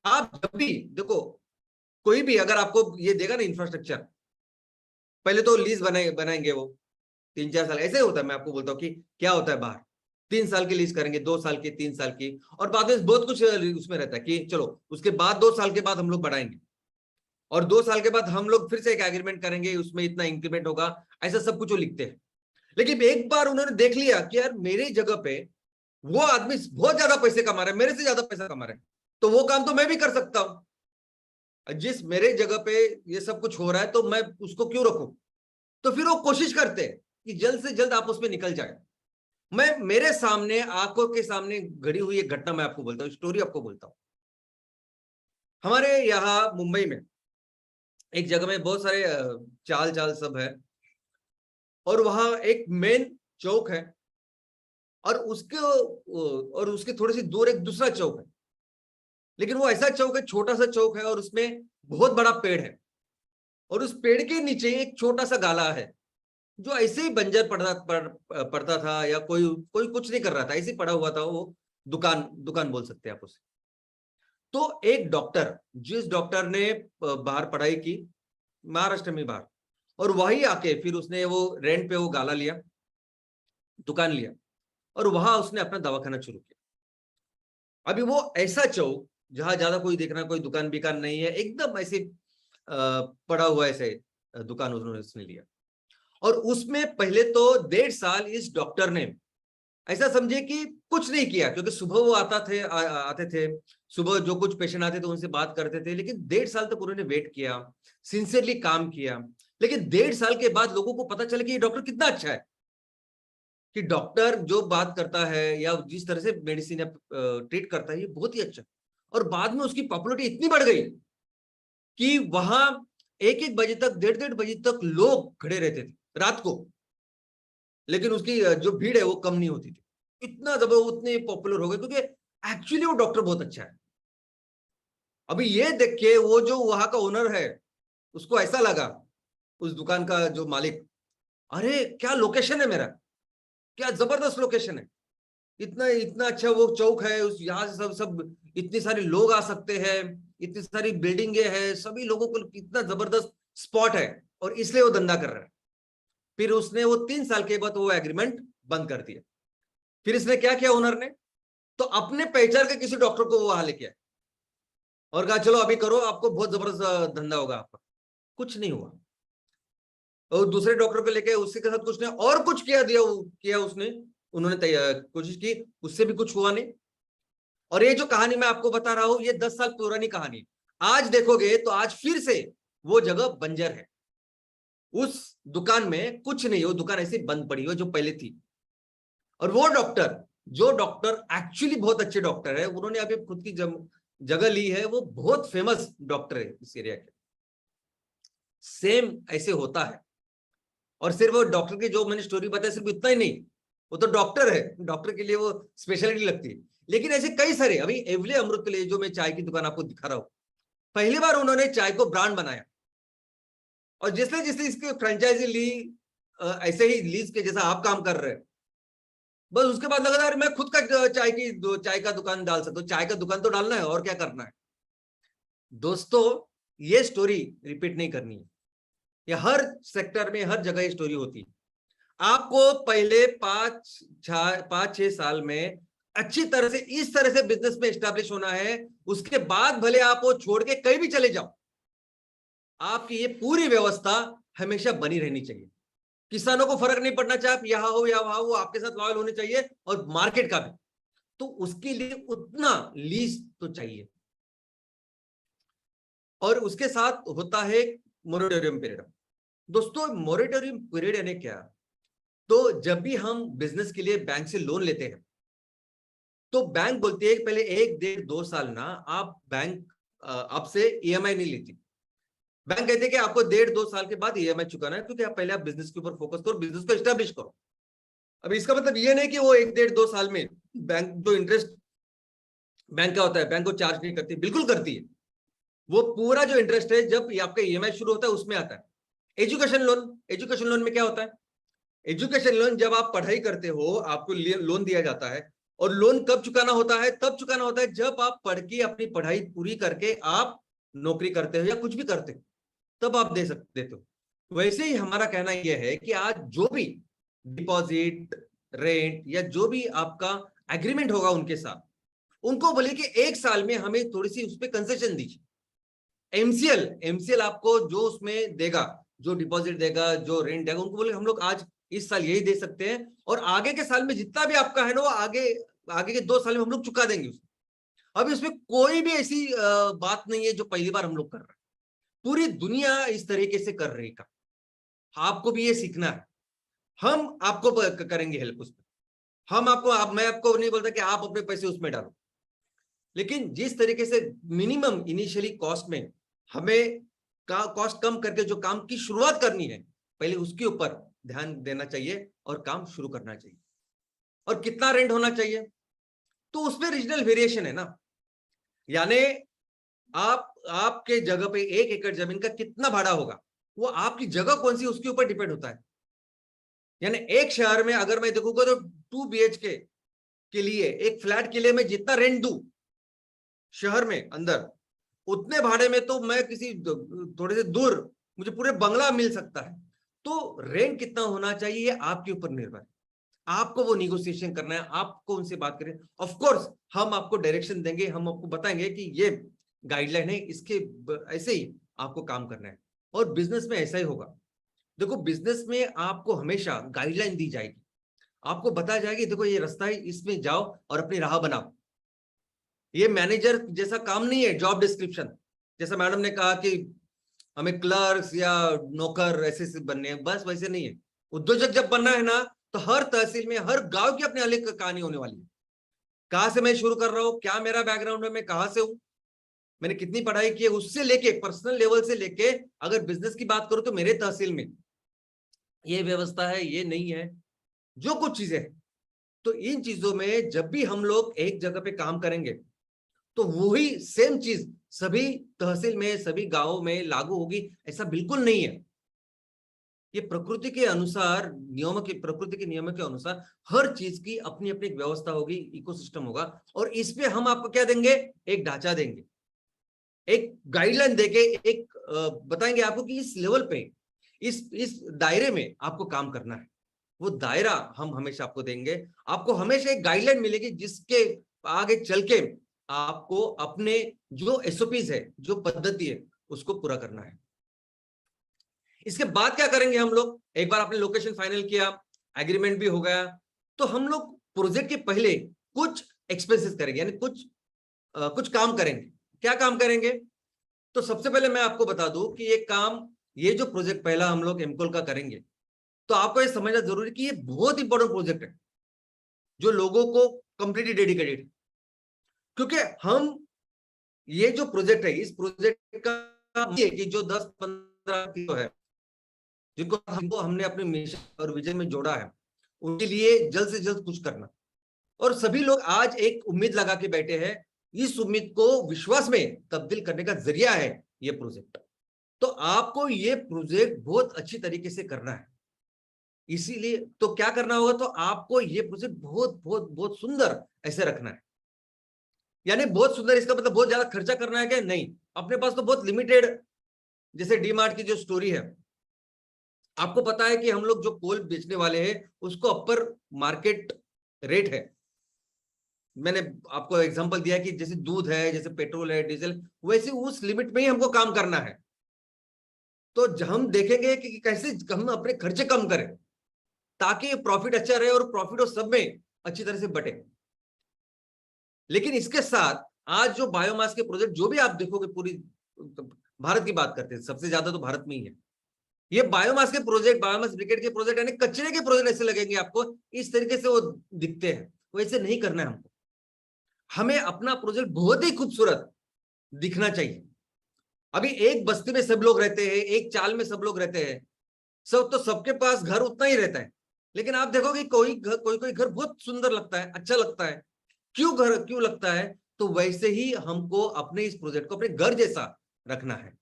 आप जब भी देखो, कोई भी अगर आपको ये देगा ना इंफ्रास्ट्रक्चर, पहले तो लीज बनाएंगे वो 3-4 साल ऐसे होता है। मैं आपको बोलता हूँ कि क्या होता है बाहर, 3 साल की लीज करेंगे, 2 साल की, 3 साल की, और बाद में बहुत कुछ उसमें रहता है कि चलो उसके बाद 2 साल के बाद हम लोग बढ़ाएंगे, और 2 साल के बाद हम लोग फिर से एक एग्रीमेंट करेंगे, उसमें इतना इंक्रीमेंट होगा, ऐसा सब कुछ वो लिखते हैं। लेकिन एक बार उन्होंने देख लिया कि यार मेरी जगह पे वो आदमी बहुत ज्यादा पैसे कमा रहा है, मेरे से ज्यादा पैसा कमा रहा है, तो वो काम तो मैं भी कर सकता हूं। जिस मेरे जगह पे ये सब कुछ हो रहा है तो मैं उसको क्यों रखूं। तो फिर वो कोशिश करते हैं कि जल्द से जल्द आप उसमें निकल जाए। मैं मेरे सामने आंखों के सामने घड़ी हुई एक घटना मैं आपको बोलता हूँ, स्टोरी आपको बोलता हूँ। हमारे यहाँ मुंबई में एक जगह में बहुत सारे चाल चाल सब है, और वहां एक मेन चौक है, और उसके थोड़ी सी दूर एक दूसरा चौक है। लेकिन वो ऐसा चौक है, छोटा सा चौक है, और उसमें बहुत बड़ा पेड़ है, और उस पेड़ के नीचे एक छोटा सा गाला है, जो ऐसे ही बंजर पड़ता था, या कोई कोई कुछ नहीं कर रहा था, ऐसे ही पड़ा हुआ था वो। दुकान दुकान बोल सकते हैं आप उसे। तो एक डॉक्टर, जिस डॉक्टर ने बाहर पढ़ाई की, महाराष्ट्र में बाहर, और वही आके फिर उसने वो रेंट पे वो गाला लिया, दुकान लिया, और वहां उसने अपना दवाखाना शुरू किया। अभी वो ऐसा चौक जहां ज्यादा कोई देखना, कोई दुकान बिकान नहीं है, एकदम ऐसे पड़ा हुआ ऐसे दुकान उन्होंने उसने लिया। और उसमें पहले तो 1.5 साल इस डॉक्टर ने ऐसा समझे कि कुछ नहीं किया, क्योंकि सुबह वो आते थे, सुबह जो कुछ पेशेंट आते थे उनसे बात करते थे, लेकिन 1.5 साल तक उन्होंने वेट किया, सिंसियरली काम किया। लेकिन 1.5 साल के बाद लोगों को पता चला कि ये डॉक्टर कितना अच्छा है, कि डॉक्टर जो बात करता है या जिस तरह से मेडिसिन ट्रीट करता है ये बहुत ही अच्छा। और बाद में उसकी पॉपुलैरिटी इतनी बढ़ गई कि वहां 1-1 बजे तक, 1:30 बजे तक लोग खड़े रहते थे रात को, लेकिन उसकी जो भीड़ है वो कम नहीं होती थी। इतना जब उतने पॉपुलर हो गए, क्योंकि एक्चुअली वो डॉक्टर बहुत अच्छा है। अभी ये देख के वो जो वहां का ओनर है, उसको ऐसा लगा, उस दुकान का जो मालिक, अरे क्या लोकेशन है मेरा, क्या जबरदस्त लोकेशन है, इतना इतना अच्छा वो चौक है, उस यहाँ से सब सब इतने सारे लोग आ सकते हैं, इतनी सारी बिल्डिंगे हैं, सभी लोगों को इतना जबरदस्त स्पॉट है, और इसलिए वो धंधा कर रहा है। फिर उसने वो 3 साल के बाद वो एग्रीमेंट बंद कर दिया। फिर इसने क्या किया ओनर ने, तो अपने पहचान के किसी डॉक्टर को वो वहां लेके आया, और कहा चलो अभी करो, आपको बहुत जबरदस्त धंधा होगा आपका। कुछ नहीं हुआ। और दूसरे डॉक्टर को लेके उसके साथ कुछ नहीं, और कुछ किया उसने, उन्होंने कोशिश की, उससे भी कुछ हुआ नहीं। और ये जो कहानी मैं आपको बता रहा हूं, ये 10 साल पुरानी कहानी है। आज देखोगे तो आज फिर से वो जगह बंजर है, उस दुकान में कुछ नहीं, वो दुकान ऐसी बंद पड़ी हुई जो पहले थी। और वो डॉक्टर, जो डॉक्टर एक्चुअली बहुत अच्छे डॉक्टर है, उन्होंने अभी खुद की जगह ली है, वो बहुत फेमस डॉक्टर है इस एरिया के। सेम ऐसे होता है। और सिर्फ वो डॉक्टर की जो मैंने स्टोरी बताई सिर्फ इतना ही नहीं, वो तो डॉक्टर है, डॉक्टर के लिए वो स्पेशलिटी लगती है। लेकिन ऐसे कई सारे, अभी एवले अमृततुल्य जो मैं चाय की दुकान आपको दिखा रहा हूं, पहली बार उन्होंने चाय को ब्रांड बनाया, और जिसने जिसने इसकी फ्रेंचाइजी ली, ऐसे ही लीज के जैसा आप काम कर रहे हैं, बस उसके बाद लगा यार मैं खुद का चाय का दुकान डाल सकता हूँ। चाय का दुकान तो डालना है, और क्या करना है। दोस्तों, ये स्टोरी रिपीट नहीं करनी है, ये हर सेक्टर में हर जगह ये स्टोरी होती है। आपको पहले 5-6 साल में अच्छी तरह से इस तरह से बिजनेस में एस्टैब्लिश होना है, उसके बाद भले आप वो छोड़ के कहीं भी चले जाओ, आपकी ये पूरी व्यवस्था हमेशा बनी रहनी चाहिए। किसानों को फर्क नहीं पड़ना चाहिए आप यहाँ हो या वहां हो, आपके साथ लॉयल होने चाहिए, और मार्केट का भी। तो उसके लिए उतना लीज तो चाहिए, और उसके साथ होता है मोरेटोरियम पीरियड। दोस्तों, मोरेटोरियम पीरियड यानी क्या, तो जब भी हम बिजनेस के लिए बैंक से लोन लेते हैं, तो बैंक बोलती है कि पहले 1-1.5-2 साल ना आप बैंक आपसे ईएमआई नहीं लेती। बैंक कहते हैं कि आपको 1.5-2 साल के बाद ईएमआई चुकाना है, क्योंकि आप पहले आप बिजनेस के ऊपर फोकस करो, बिजनेस को एस्टेब्लिश करो। अब इसका मतलब ये नहीं कि वो 1-1.5-2 साल में बैंक जो इंटरेस्ट बैंक का होता है, बैंक को चार्ज नहीं करती, बिल्कुल करती है। वो पूरा जो इंटरेस्ट है जब आपका ईएमआई शुरू होता है उसमें आता है। एजुकेशन लोन में क्या होता है, एजुकेशन लोन जब आप पढ़ाई करते हो आपको लोन दिया जाता है, और लोन कब चुकाना होता है, तब चुकाना होता है जब आप पढ़ के अपनी पढ़ाई पूरी करके आप नौकरी करते हो या कुछ भी करते हो, तब आप देते हो। वैसे ही हमारा कहना यह है कि आज जो भी डिपॉजिट, रेंट या जो भी आपका एग्रीमेंट होगा उनके साथ, उनको बोलिए कि 1 साल में हमें थोड़ी सी उस पर कंसेशन दीजिए। एमसीएल आपको जो उसमें देगा, जो डिपॉजिट देगा, जो रेंट देगा, उनको बोले हम लोग आज इस साल यही दे सकते हैं और आगे के साल में जितना भी आपका है ना वो आगे के 2 साल में हम लोग चुका देंगे उसको। अभी उसमें कोई भी ऐसी बात नहीं है जो पहली बार हम लोग कर रहे हैं, पूरी दुनिया इस तरीके से कर रही का। आपको भी ये सीखना है, हम आपको करेंगे हेल्प उसमें। मैं आपको नहीं बोलता कि आप अपने पैसे उसमें डालो, लेकिन जिस तरीके से मिनिमम इनिशियली कॉस्ट में हमें कॉस्ट कम करके जो काम की शुरुआत करनी है, पहले उसके ऊपर ध्यान देना चाहिए और काम शुरू करना चाहिए। और कितना रेंट होना चाहिए, तो उसमें रीजनल वेरिएशन है ना, यानी आपके जगह पे 1 एकड़ जमीन का कितना भाड़ा होगा, वो आपकी जगह कौन सी उसके ऊपर डिपेंड होता है। यानी एक शहर में अगर मैं देखूंगा तो 2 BHK के लिए, एक फ्लैट के लिए मैं जितना रेंट दूं शहर में अंदर, उतने भाड़े में तो मैं किसी थोड़े से दूर मुझे पूरे बंगला मिल सकता है। तो रेंट कितना होना चाहिए ये आपके ऊपर निर्भर है, आपको वो निगोशिएशन करना है, आपको उनसे बात करें। ऑफ कोर्स हम आपको डायरेक्शन देंगे, हम आपको बताएंगे कि ये गाइडलाइन है, इसके ऐसे ही आपको काम करना है। और बिजनेस में ऐसा ही होगा। देखो बिजनेस में आपको हमेशा गाइडलाइन दी जाएगी, आपको बताया जाएगी देखो ये रास्ता है, इसमें जाओ और अपनी राह बनाओ। ये मैनेजर जैसा काम नहीं है जॉब डिस्क्रिप्शन, जैसा मैडम ने कहा कि हमें क्लर्क्स या नौकर ऐसे से बनने हैं, बस वैसे नहीं है। उद्योजक जब बनना है ना, तो हर तहसील में, हर गांव की अपनी अलग कहानी होने वाली है। कहां से मैं शुरू कर रहा हूं, क्या मेरा बैकग्राउंड है, मैं कहां से हूं, मैंने कितनी पढ़ाई की है, उससे लेके पर्सनल लेवल से लेके अगर बिजनेस की बात करूं तो मेरे तहसील में ये व्यवस्था है, ये नहीं है, जो कुछ चीजें हैं। तो इन चीजों में जब भी हम लोग एक जगह पे काम करेंगे तो वही सेम चीज सभी तहसील में, सभी गांवों में लागू होगी, ऐसा बिल्कुल नहीं है। ये प्रकृति के अनुसार, प्रकृति के नियमों के अनुसार हर चीज की अपनी अपनी एक व्यवस्था होगी, इकोसिस्टम होगा। और इसमें हम आपको क्या देंगे, एक ढांचा देंगे, एक गाइडलाइन देके एक बताएंगे आपको कि इस लेवल पे, इस दायरे में आपको काम करना है। वो दायरा हम हमेशा आपको देंगे, आपको हमेशा एक गाइडलाइन मिलेगी जिसके आगे चल के आपको अपने जो एसओपीज है, जो पद्धति है, उसको पूरा करना है। इसके बाद क्या करेंगे हम लोग, एक बार आपने लोकेशन फाइनल किया, एग्रीमेंट भी हो गया, तो हम लोग प्रोजेक्ट के पहले कुछ एक्सपेंसेस करेंगे, यानी कुछ काम करेंगे। क्या काम करेंगे, तो सबसे पहले मैं आपको बता दूं कि ये जो प्रोजेक्ट पहला हम लोग एमकोल का करेंगे, तो आपको ये समझना जरूरी कि ये बहुत इंपॉर्टेंट प्रोजेक्ट है जो लोगों को कंप्लीटली डेडिकेटेड है। क्योंकि हम ये जो प्रोजेक्ट है, इस प्रोजेक्ट का ये कि जो 10-15 किलो है जिनको हमने अपने मिशन और विजन में जोड़ा है, उनके लिए जल्द से जल्द कुछ करना। और सभी लोग आज एक उम्मीद लगा के बैठे हैं, इस उम्मीद को विश्वास में तब्दील करने का जरिया है ये प्रोजेक्ट। तो आपको ये प्रोजेक्ट बहुत अच्छी तरीके से करना है। इसीलिए तो क्या करना होगा, तो आपको ये प्रोजेक्ट बहुत बहुत बहुत सुंदर ऐसे रखना है। यानी बहुत सुंदर इसका मतलब बहुत ज्यादा खर्चा करना है क्या, नहीं, अपने पास तो बहुत लिमिटेड, जैसे डीमार्ट की जो स्टोरी है, आपको पता है कि हम लोग जो कोल बेचने वाले हैं उसको अपर मार्केट रेट है। मैंने आपको एग्जांपल दिया कि जैसे दूध है, जैसे पेट्रोल है, डीजल, वैसे उस लिमिट में ही हमको काम करना है। तो हम देखेंगे कि कैसे हम अपने खर्चे कम करें ताकि प्रॉफिट अच्छा रहे और प्रॉफिट और सब में अच्छी तरह से बटे। लेकिन इसके साथ आज जो बायोमास के प्रोजेक्ट जो भी आप देखोगे, पूरी भारत की बात करते हैं, सबसे ज्यादा तो भारत में ही है ये बायोमास के प्रोजेक्ट, बायोमास ब्रिकेट के प्रोजेक्ट, यानी कचरे के प्रोजेक्ट ऐसे लगेंगे आपको, इस तरीके से वो दिखते हैं, वैसे नहीं करना है हमको। हमें अपना प्रोजेक्ट बहुत ही खूबसूरत दिखना चाहिए। अभी एक बस्ती में सब लोग रहते हैं, एक चाल में सब लोग रहते हैं, सब तो सबके पास घर उतना ही रहता है, लेकिन आप देखोगे कोई घर बहुत सुंदर लगता है, अच्छा लगता है। क्यों लगता है, तो वैसे ही हमको अपने इस प्रोजेक्ट को अपने घर जैसा रखना है,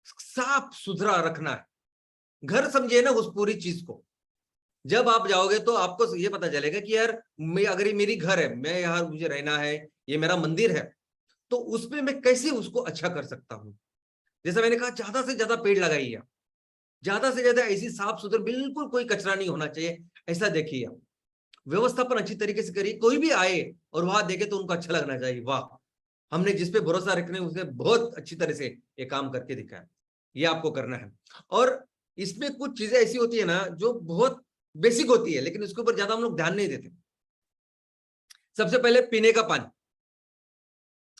साफ सुथरा रखना है। घर समझिए ना उस पूरी चीज को। जब आप जाओगे तो आपको ये पता चलेगा कि यार अगर ये मेरी घर है, मैं यहाँ मुझे रहना है, ये मेरा मंदिर है, तो उसमें मैं कैसे उसको अच्छा कर सकता हूँ। जैसा मैंने कहा, ज्यादा से ज्यादा पेड़ लगाइए, ज्यादा से ज्यादा ऐसी साफ सुथरा, बिल्कुल कोई कचरा नहीं होना चाहिए, ऐसा देखिए आप। व्यवस्थापन अच्छी तरीके से करिए। कोई भी आए और वहां देखे तो उनको अच्छा लगना चाहिए, वाह हमने जिस पे भरोसा रखने उसने बहुत अच्छी तरह से ये काम करके दिखाया। ये आपको करना है। और इसमें कुछ चीजें ऐसी होती है ना जो बहुत बेसिक होती है, लेकिन उसके ऊपर ज्यादा हम लोग ध्यान नहीं देते। सबसे पहले पीने का पानी।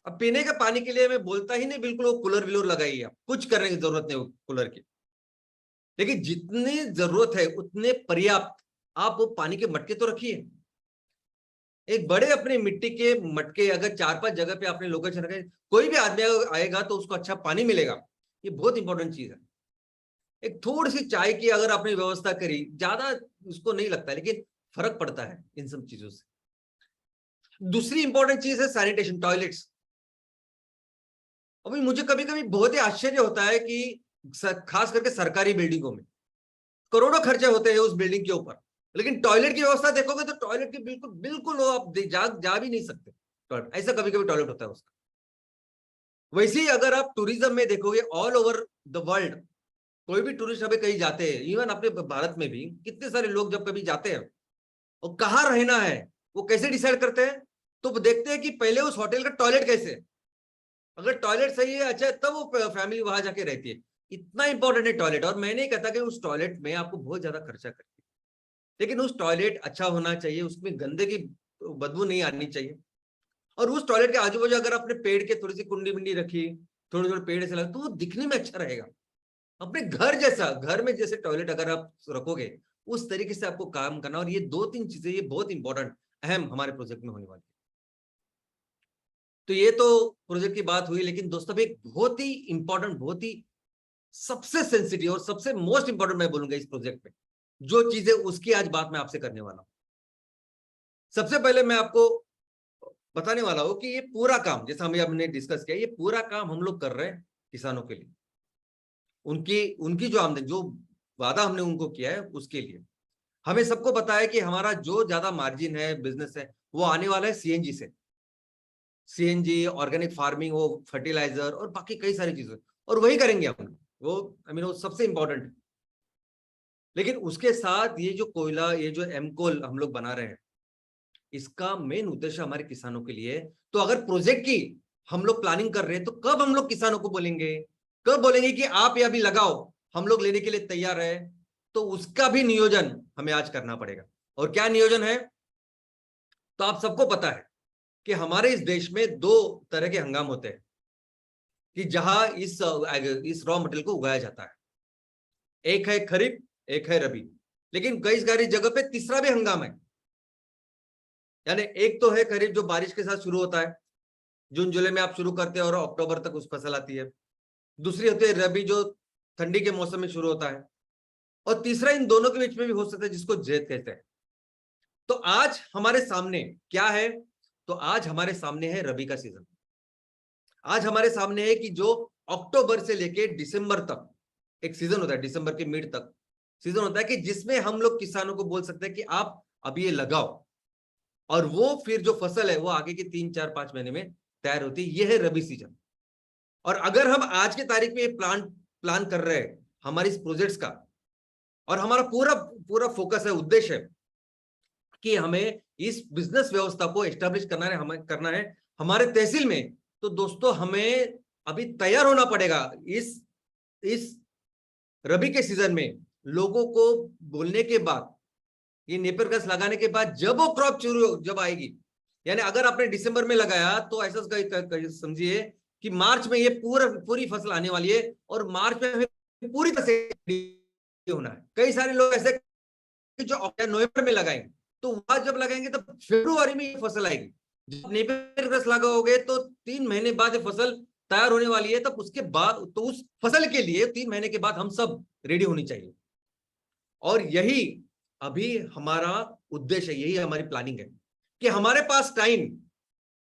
अब पीने के पानी के लिए मैं बोलता ही नहीं बिल्कुल वो कूलर विलर लगाइए, आप कुछ करने की जरूरत नहीं कूलर की, लेकिन जितनी जरूरत है उतने पर्याप्त आप वो पानी के मटके तो रखिए। एक बड़े अपने मिट्टी के मटके अगर 4-5 जगह पे आपने लोकेशन रखे, कोई भी आदमी आएगा तो उसको अच्छा पानी मिलेगा। ये बहुत इंपॉर्टेंट चीज है। एक थोड़ी सी चाय की अगर आपने व्यवस्था करी, ज्यादा उसको नहीं लगता लेकिन फर्क पड़ता है इन सब चीजों से। दूसरी इंपॉर्टेंट चीज है सैनिटेशन, टॉयलेट्स। अभी मुझे कभी कभी बहुत ही आश्चर्य होता है कि खास करके सरकारी बिल्डिंगों में करोड़ों खर्चे होते हैं उस बिल्डिंग के ऊपर, लेकिन टॉयलेट की व्यवस्था देखोगे तो टॉयलेट की बिल्कुल बिल्कुल वो आप जा भी नहीं सकते। ऐसा कभी कभी टॉयलेट होता है उसका। वैसे ही अगर आप टूरिज्म में देखोगे ऑल ओवर द वर्ल्ड, कोई भी टूरिस्ट अभी कहीं जाते हैं, इवन अपने भारत में भी कितने सारे लोग जब कभी जाते हैं और कहाँ रहना है वो कैसे डिसाइड करते हैं, तो वो देखते हैं कि पहले उस होटल का टॉयलेट कैसे है। अगर टॉयलेट सही है अच्छा तब वो फैमिली वहां जाके रहती है। इतना इंपॉर्टेंट है टॉयलेट। और मैं नहीं कहता कि उस टॉयलेट में आपको बहुत ज्यादा खर्चा करती है, लेकिन उस टॉयलेट अच्छा होना चाहिए, उसमें गंदगी बदबू नहीं आनी चाहिए। और उस टॉयलेट के आजू बाजू अगर आपने पेड़ के थोड़ी सी कुंडी मुंडी रखी, थोड़े थोड़े पेड़ से लगा तो वो दिखने में अच्छा रहेगा। अपने घर जैसा, घर में जैसे टॉयलेट अगर आप रखोगे उस तरीके से आपको काम करना। और ये 2-3 चीजें ये बहुत इंपॉर्टेंट अहम हमारे प्रोजेक्ट में होने वाली है। तो ये तो प्रोजेक्ट की बात हुई, लेकिन दोस्तों एक बहुत ही इंपॉर्टेंट, बहुत ही सबसे सेंसिटिव और सबसे मोस्ट इंपॉर्टेंट मैं बोलूंगा इस प्रोजेक्ट में जो चीजें, उसकी आज बात मैं आपसे करने वाला हूं। सबसे पहले मैं आपको बताने वाला हूं कि ये पूरा काम जैसा हमने डिस्कस किया, ये पूरा काम हम लोग कर रहे हैं किसानों के लिए। उनकी उनकी जो आमदनी, जो वादा हमने उनको किया है उसके लिए। हमें सबको पता है कि हमारा जो ज्यादा मार्जिन है बिजनेस है वो आने वाला है सीएनजी से। सीएनजी, ऑर्गेनिक फार्मिंग, वो फर्टिलाइजर और बाकी कई सारी चीजें, और वही करेंगे हम। वो वो सबसे इंपॉर्टेंट है। लेकिन उसके साथ ये जो कोयला, ये जो एमकोल हम लोग बना रहे हैं, इसका मेन उद्देश्य हमारे किसानों के लिए है। तो अगर प्रोजेक्ट की हम लोग प्लानिंग कर रहे हैं तो कब हम लोग किसानों को बोलेंगे, कब बोलेंगे कि आप ये अभी लगाओ, हम लोग लेने के लिए तैयार है, तो उसका भी नियोजन हमें आज करना पड़ेगा। और क्या नियोजन है, तो आप सबको पता है कि हमारे इस देश में 2 तरह के हंगाम होते हैं कि जहां इस रॉ मटेरियल को उगाया जाता है। एक है खरीफ, एक है रबी, लेकिन कई सारी जगह पे तीसरा भी हंगाम है। यानी एक तो है खरीफ जो बारिश के साथ शुरू होता है, जून जुलाई में आप शुरू करते हैं और अक्टूबर तक उस फसल आती है। दूसरी होती है रबी जो ठंडी के मौसम में शुरू होता है। और तीसरा इन दोनों के बीच में भी हो सकता है जिसको जैद कहते हैं। तो आज हमारे सामने क्या है, तो आज हमारे सामने है रबी का सीजन। आज हमारे सामने है कि जो अक्टूबर से लेके दिसंबर तक एक सीजन होता है, दिसंबर के मिड तक सीजन होता है कि जिसमें हम लोग किसानों को बोल सकते हैं कि आप अभी ये लगाओ, और वो फिर जो फसल है वो आगे के 3-4-5 महीने में तैयार होती है। ये है रबी सीजन। और अगर हम आज के तारीख में ये प्लान कर रहे हैं हमारे इस प्रोजेक्ट्स का, और हमारा पूरा पूरा फोकस है, उद्देश्य है कि हमें इस बिजनेस व्यवस्था को एस्टेब्लिश करना है हमारे तहसील में, तो दोस्तों हमें अभी तैयार होना पड़ेगा। इस रबी के सीजन में लोगों को बोलने के बाद, ये नेपियर घास लगाने के बाद जब वो क्रॉप शुरू जब आएगी, यानी अगर आपने दिसंबर में लगाया तो ऐसा समझिए कि मार्च में ये पूरी फसल आने वाली है, और मार्च में हमें पूरी तरह से होना है। कई सारे लोग ऐसे जो नवंबर में लगाएंगे, तो वहां जब लगाएंगे तो फरवरी में ये फसल आएगी। जब नेपियर घास लगाओगे तो 3 महीने बाद ये फसल तैयार होने वाली है, तब उसके बाद तो उस फसल के लिए 3 महीने के बाद हम सब रेडी होनी चाहिए। और यही अभी हमारा उद्देश्य है, यही हमारी प्लानिंग है कि हमारे पास टाइम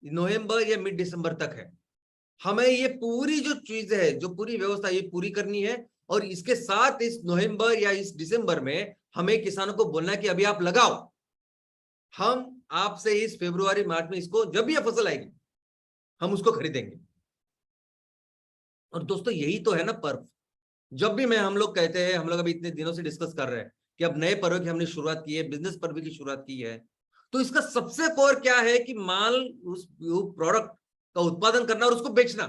नवंबर या मिड दिसंबर तक है। हमें ये पूरी जो चीज है, जो पूरी व्यवस्था ये पूरी करनी है। और इसके साथ इस नवंबर या इस दिसंबर में हमें किसानों को बोलना है कि अभी आप लगाओ, हम आपसे इस फरवरी मार्च में इसको जब भी ये फसल आएगी हम उसको खरीदेंगे। और दोस्तों यही तो है ना पर्व। जब भी हम लोग कहते हैं, हम लोग अभी इतने दिनों से डिस्कस कर रहे हैं कि अब नए पर्व की हमने शुरुआत की है, बिजनेस पर्व की शुरुआत की है, तो इसका सबसे कोर क्या है कि माल, उस प्रोडक्ट का उत्पादन करना और उसको बेचना।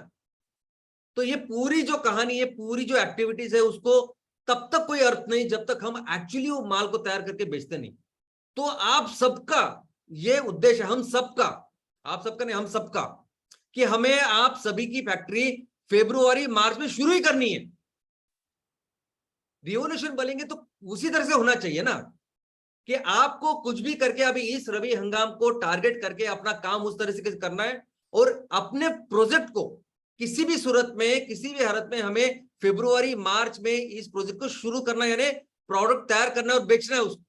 तो ये पूरी जो कहानी, ये पूरी जो एक्टिविटीज है, उसको तब तक कोई अर्थ नहीं जब तक हम एक्चुअली वो माल को तैयार करके बेचते नहीं। तो आप सबका ये उद्देश्य, हम सबका, आप सबका नहीं, हम सबका, कि हमें आप सभी की फैक्ट्री फरवरी मार्च में शुरू ही करनी है। रिवोल्यूशन बोलेंगे तो उसी तरह से होना चाहिए ना, कि आपको कुछ भी करके अभी इस रबी हंगाम को टारगेट करके अपना काम उस तरह से करना है, और अपने प्रोजेक्ट को किसी भी सूरत में, किसी भी हालत में हमें फरवरी मार्च में इस प्रोजेक्ट को शुरू करना है, यानी प्रोडक्ट तैयार करना है और बेचना है उसको।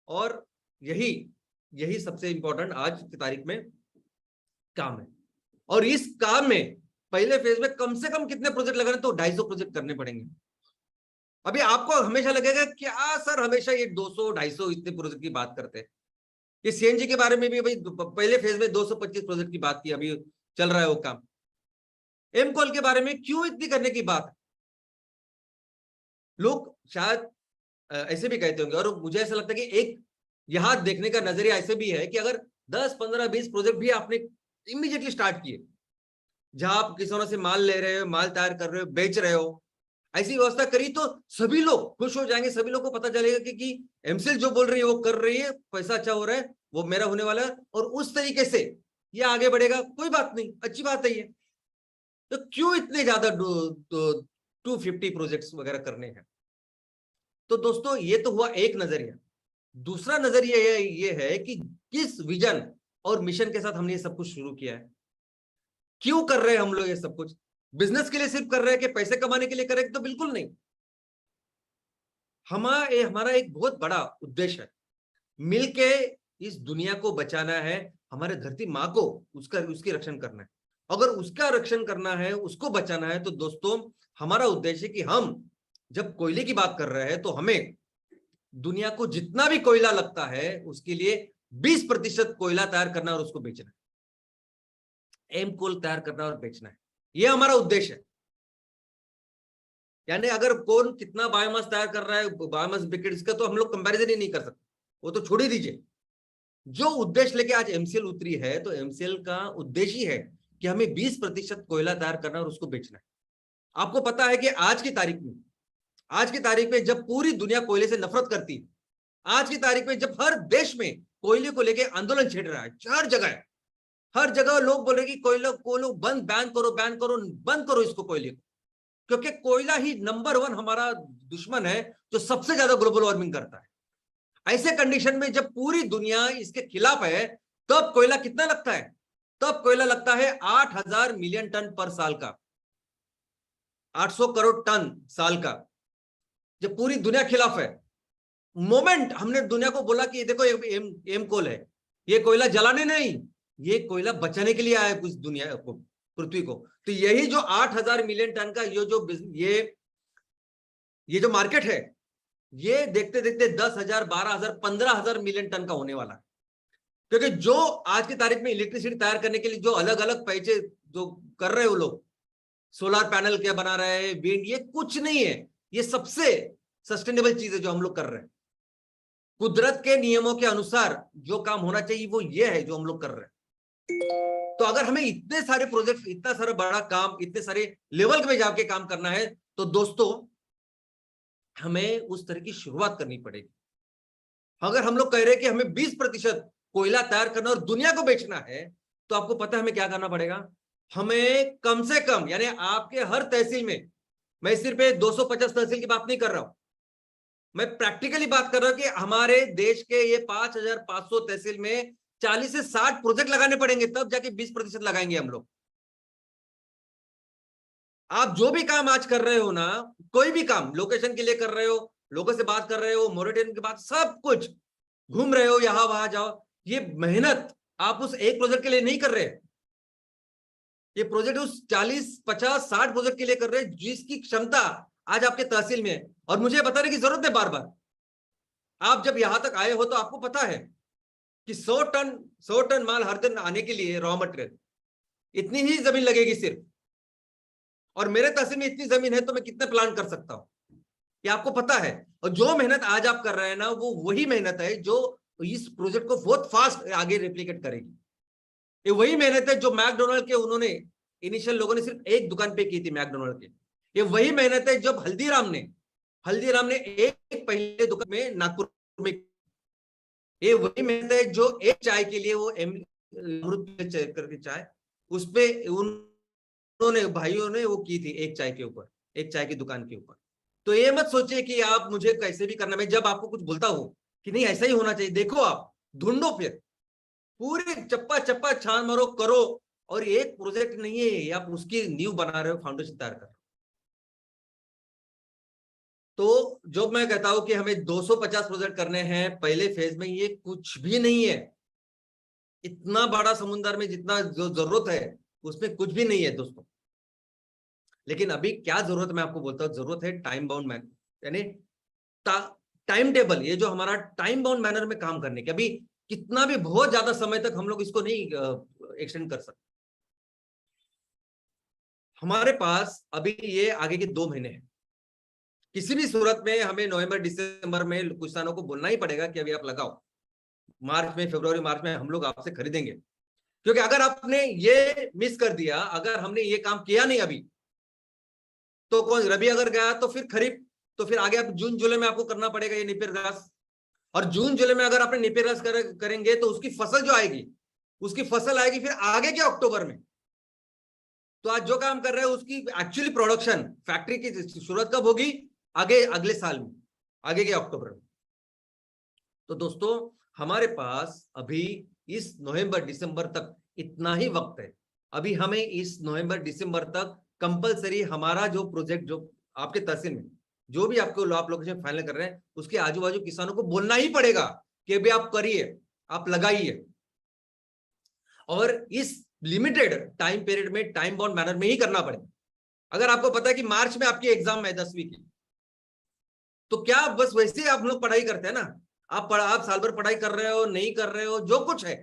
और यही सबसे इंपॉर्टेंट आज की तारीख में काम है। और इस काम में पहले फेज में कम से कम कितने प्रोजेक्ट लगाने, तो 250 प्रोजेक्ट करने पड़ेंगे। अभी आपको हमेशा लगेगा क्या सर हमेशा ये 200 250 इतने प्रोजेक्ट की बात करते हैं। ये सीएनजी के बारे में भी भाई पहले फेज में 225 प्रोजेक्ट की बात की, अभी चल रहा है वो काम। एमकॉल के बारे में क्यों इतनी करने की बात है? लोग शायद ऐसे भी कहते होंगे, और मुझे ऐसा लगता है कि एक यहां देखने का नजरिया ऐसे भी है कि अगर 10 15 20 प्रोजेक्ट भी आपने इमीडिएटली स्टार्ट किए, जहां आप किसानों से माल ले रहे हो, माल तैयार कर रहे हो, बेच रहे हो, ऐसी व्यवस्था करी तो सभी लोग खुश हो जाएंगे। सभी लोग को पता चलेगा कि एमसीएल जो बोल रही है वो कर रही है, पैसा अच्छा हो रहा है, वो मेरा होने वाला है, और उस तरीके से ये आगे बढ़ेगा। कोई बात नहीं, अच्छी बात है ये। तो क्यों इतने ज्यादा 250 प्रोजेक्ट्स वगैरह करने हैं? तो दोस्तों ये तो हुआ एक नजरिया। दूसरा नजरिया ये है कि किस विजन और मिशन के साथ हमने ये सब कुछ शुरू किया है। क्यों कर रहे हैं हम लोग ये सब कुछ? बिजनेस के लिए सिर्फ कर रहे हैं कि पैसे कमाने के लिए कर रहे हैं? तो बिल्कुल नहीं। हमारा एक बहुत बड़ा उद्देश्य है, मिलके इस दुनिया को बचाना है, हमारे धरती माँ को उसकी रक्षण करना है। अगर उसका रक्षण करना है, उसको बचाना है, तो दोस्तों हमारा उद्देश्य है कि हम जब कोयले की बात कर रहे हैं तो हमें दुनिया को जितना भी कोयला लगता है उसके लिए 20% कोयला तैयार करना और उसको बेचना है। एम कोल तैयार करना और बेचना है, यह हमारा उद्देश्य है। यानी अगर कौन कितना बायोमास तैयार कर रहा है, बायोमास ब्रिकेट, इसका तो हम लोग कंपैरिजन ही नहीं कर सकते, वो तो छोड़ ही दीजिए। जो उद्देश्य लेके आज एमसीएल उतरी है, तो एमसीएल का उद्देश्य ही है कि हमें 20% कोयला तैयार करना और उसको बेचना है। आपको पता है कि आज की तारीख में जब पूरी दुनिया कोयले से नफरत करती है, आज की तारीख में जब हर देश में कोयले को लेकर आंदोलन छिड़ रहा है, हर जगह लोग बोल रहे कि कोयला बैन करो इसको, कोयले को, क्योंकि कोयला ही नंबर 1 हमारा दुश्मन है जो सबसे ज्यादा ग्लोबल वार्मिंग करता है। ऐसे कंडीशन में जब पूरी दुनिया इसके खिलाफ है, तब कोयला कितना लगता है? तब कोयला लगता है 8000 मिलियन टन पर साल का, 800 करोड़ टन साल का, जब पूरी दुनिया खिलाफ है। मोमेंट हमने दुनिया को बोला कि देखो एम कोल है, ये कोयला जलाने नहीं, ये कोयला बचाने के लिए आया है कुछ दुनिया को, पृथ्वी को। तो यही जो 8000 मिलियन टन का ये जो मार्केट है, ये देखते देखते 10,000 12,000 15,000 मिलियन टन का होने वाला है। क्योंकि जो आज की तारीख में इलेक्ट्रिसिटी तैयार करने के लिए जो अलग अलग पैसे जो कर रहे हो लोग, सोलर पैनल क्या बना रहे हैं, विंड, ये कुछ नहीं है। ये सबसे सस्टेनेबल चीज है जो हम लोग कर रहे हैं। कुदरत के नियमों के अनुसार जो काम होना चाहिए वो ये है जो हम लोग कर रहे हैं। तो अगर हमें इतने सारे प्रोजेक्ट, इतना सारा बड़ा काम, इतने सारे लेवल पे जाके काम करना है, तो दोस्तों हमें उस तरह की शुरुआत करनी पड़ेगी। अगर हम लोग कह रहे हैं कि हमें 20% कोयला तैयार करना और दुनिया को बेचना है, तो आपको पता है हमें क्या करना पड़ेगा? हमें कम से कम, यानी आपके हर तहसील में, मैं सिर्फ 250 तहसील की बात नहीं कर रहा हूं, मैं प्रैक्टिकली बात कर रहा हूं कि हमारे देश के ये 5500 तहसील में 40 से 60 प्रोजेक्ट लगाने पड़ेंगे, तब जाके 20% लगाएंगे हम लोग। आप जो भी काम आज कर रहे हो ना, कोई भी काम लोकेशन के लिए कर रहे हो, लोगों से बात कर रहे हो, मोरेटोरियम की बात, सब कुछ घूम रहे हो, यहां वहां जाओ, ये मेहनत आप उस एक प्रोजेक्ट के लिए नहीं कर रहे। ये प्रोजेक्ट उस 40 50 60 प्रोजेक्ट के लिए कर रहे हैं जिसकी क्षमता आज आपके तहसील में है। और मुझे बताने की जरूरत है बार बार, आप जब यहां तक आए हो तो आपको पता है कि 100 टन माल हर दिन आने के लिए रॉ मटेरियल इतनी ही जमीन लगेगी सिर्फ। और मेरे तहसील में इतनी जमीन है तो मैं कितने प्लान कर सकता हूं, ये आपको पता है। और जो मेहनत आज आप कर रहे हैं ना, वो वही मेहनत है जो इस प्रोजेक्ट को बहुत फास्ट आगे रेप्लिकेट करेगी। ये वही मेहनत है जो मैकडोनल्ड के उन्होंने इनिशियल लोगों ने सिर्फ एक दुकान पे की थी मैकडोनल्ड के। ये वही मेहनत है जब हल्दीराम ने एक पहले दुकान में नागपुर में। ये वही मेहनत है जो एक चाय के लिए वो अमृत करके चाय उस पे उन्होंने भाइयों ने वो की थी, एक चाय के ऊपर, एक चाय की दुकान के ऊपर। तो ये मत सोचिए कि आप मुझे कैसे भी करना, मैं जब आपको कुछ बोलता हूं कि नहीं ऐसा ही होना चाहिए, देखो आप ढूंढो, फिर पूरे चप्पा चप्पा छान मारो, करो। और एक प्रोजेक्ट नहीं है, आप उसकी नींव बना रहे हो, फाउंडेशन तैयार कर रहे हो। तो जो मैं कहता हूं कि हमें 250 प्रोजेक्ट करने हैं पहले फेज में, ये कुछ भी नहीं है। इतना बड़ा समुद्र में जितना जो जरूरत है उसमें कुछ भी नहीं है दोस्तों। लेकिन अभी क्या जरूरत है मैं आपको बोलता हूं, जरूरत है टाइम बाउंड मैनर, यानी टाइम टेबल, ये जो हमारा टाइम बाउंड मैनर में काम करने के। अभी कितना भी बहुत ज्यादा समय तक हम लोग इसको नहीं एक्सटेंड कर सकते। हमारे पास अभी ये आगे के 2 महीने हैं। किसी भी सूरत में हमें नवंबर दिसंबर में कुछ किसानों को बोलना ही पड़ेगा कि अभी आप लगाओ, मार्च में, फरवरी मार्च में हम लोग आपसे खरीदेंगे। क्योंकि अगर आपने ये मिस कर दिया, अगर हमने ये काम किया नहीं अभी, तो कौन रबी अगर गया तो फिर खरीफ, तो फिर आगे आप जून जुलाई में आपको करना पड़ेगा ये नेपियर ग्रास। और जून जुलाई में अगर आपने नेपियर ग्रास करेंगे तो उसकी फसल जो आएगी, उसकी फसल आएगी फिर आगे के अक्टूबर में। तो आज जो काम कर रहे हैं उसकी एक्चुअली प्रोडक्शन फैक्ट्री की शुरुआत कब होगी? आगे अगले साल में, आगे के अक्टूबर में। तो दोस्तों हमारे पास अभी इस नवंबर दिसंबर तक इतना ही वक्त है। अभी हमें इस नवंबर दिसंबर तक कंपलसरी हमारा जो प्रोजेक्ट, जो आपके तहसील में जो भी आपको आप लोकेशन फाइनल कर रहे हैं, उसके आजू बाजू किसानों को बोलना ही पड़ेगा कि अभी आप करिए, आप लगाइए। और इस लिमिटेड टाइम पीरियड में टाइम बाउंड मैनर में ही करना पड़ेगा। अगर आपको पता है कि मार्च में आपकी एग्जाम है 10वीं की, तो क्या बस वैसे ही आप लोग पढ़ाई करते हैं ना? आप साल भर पढ़ाई कर रहे हो, नहीं कर रहे हो, जो कुछ है,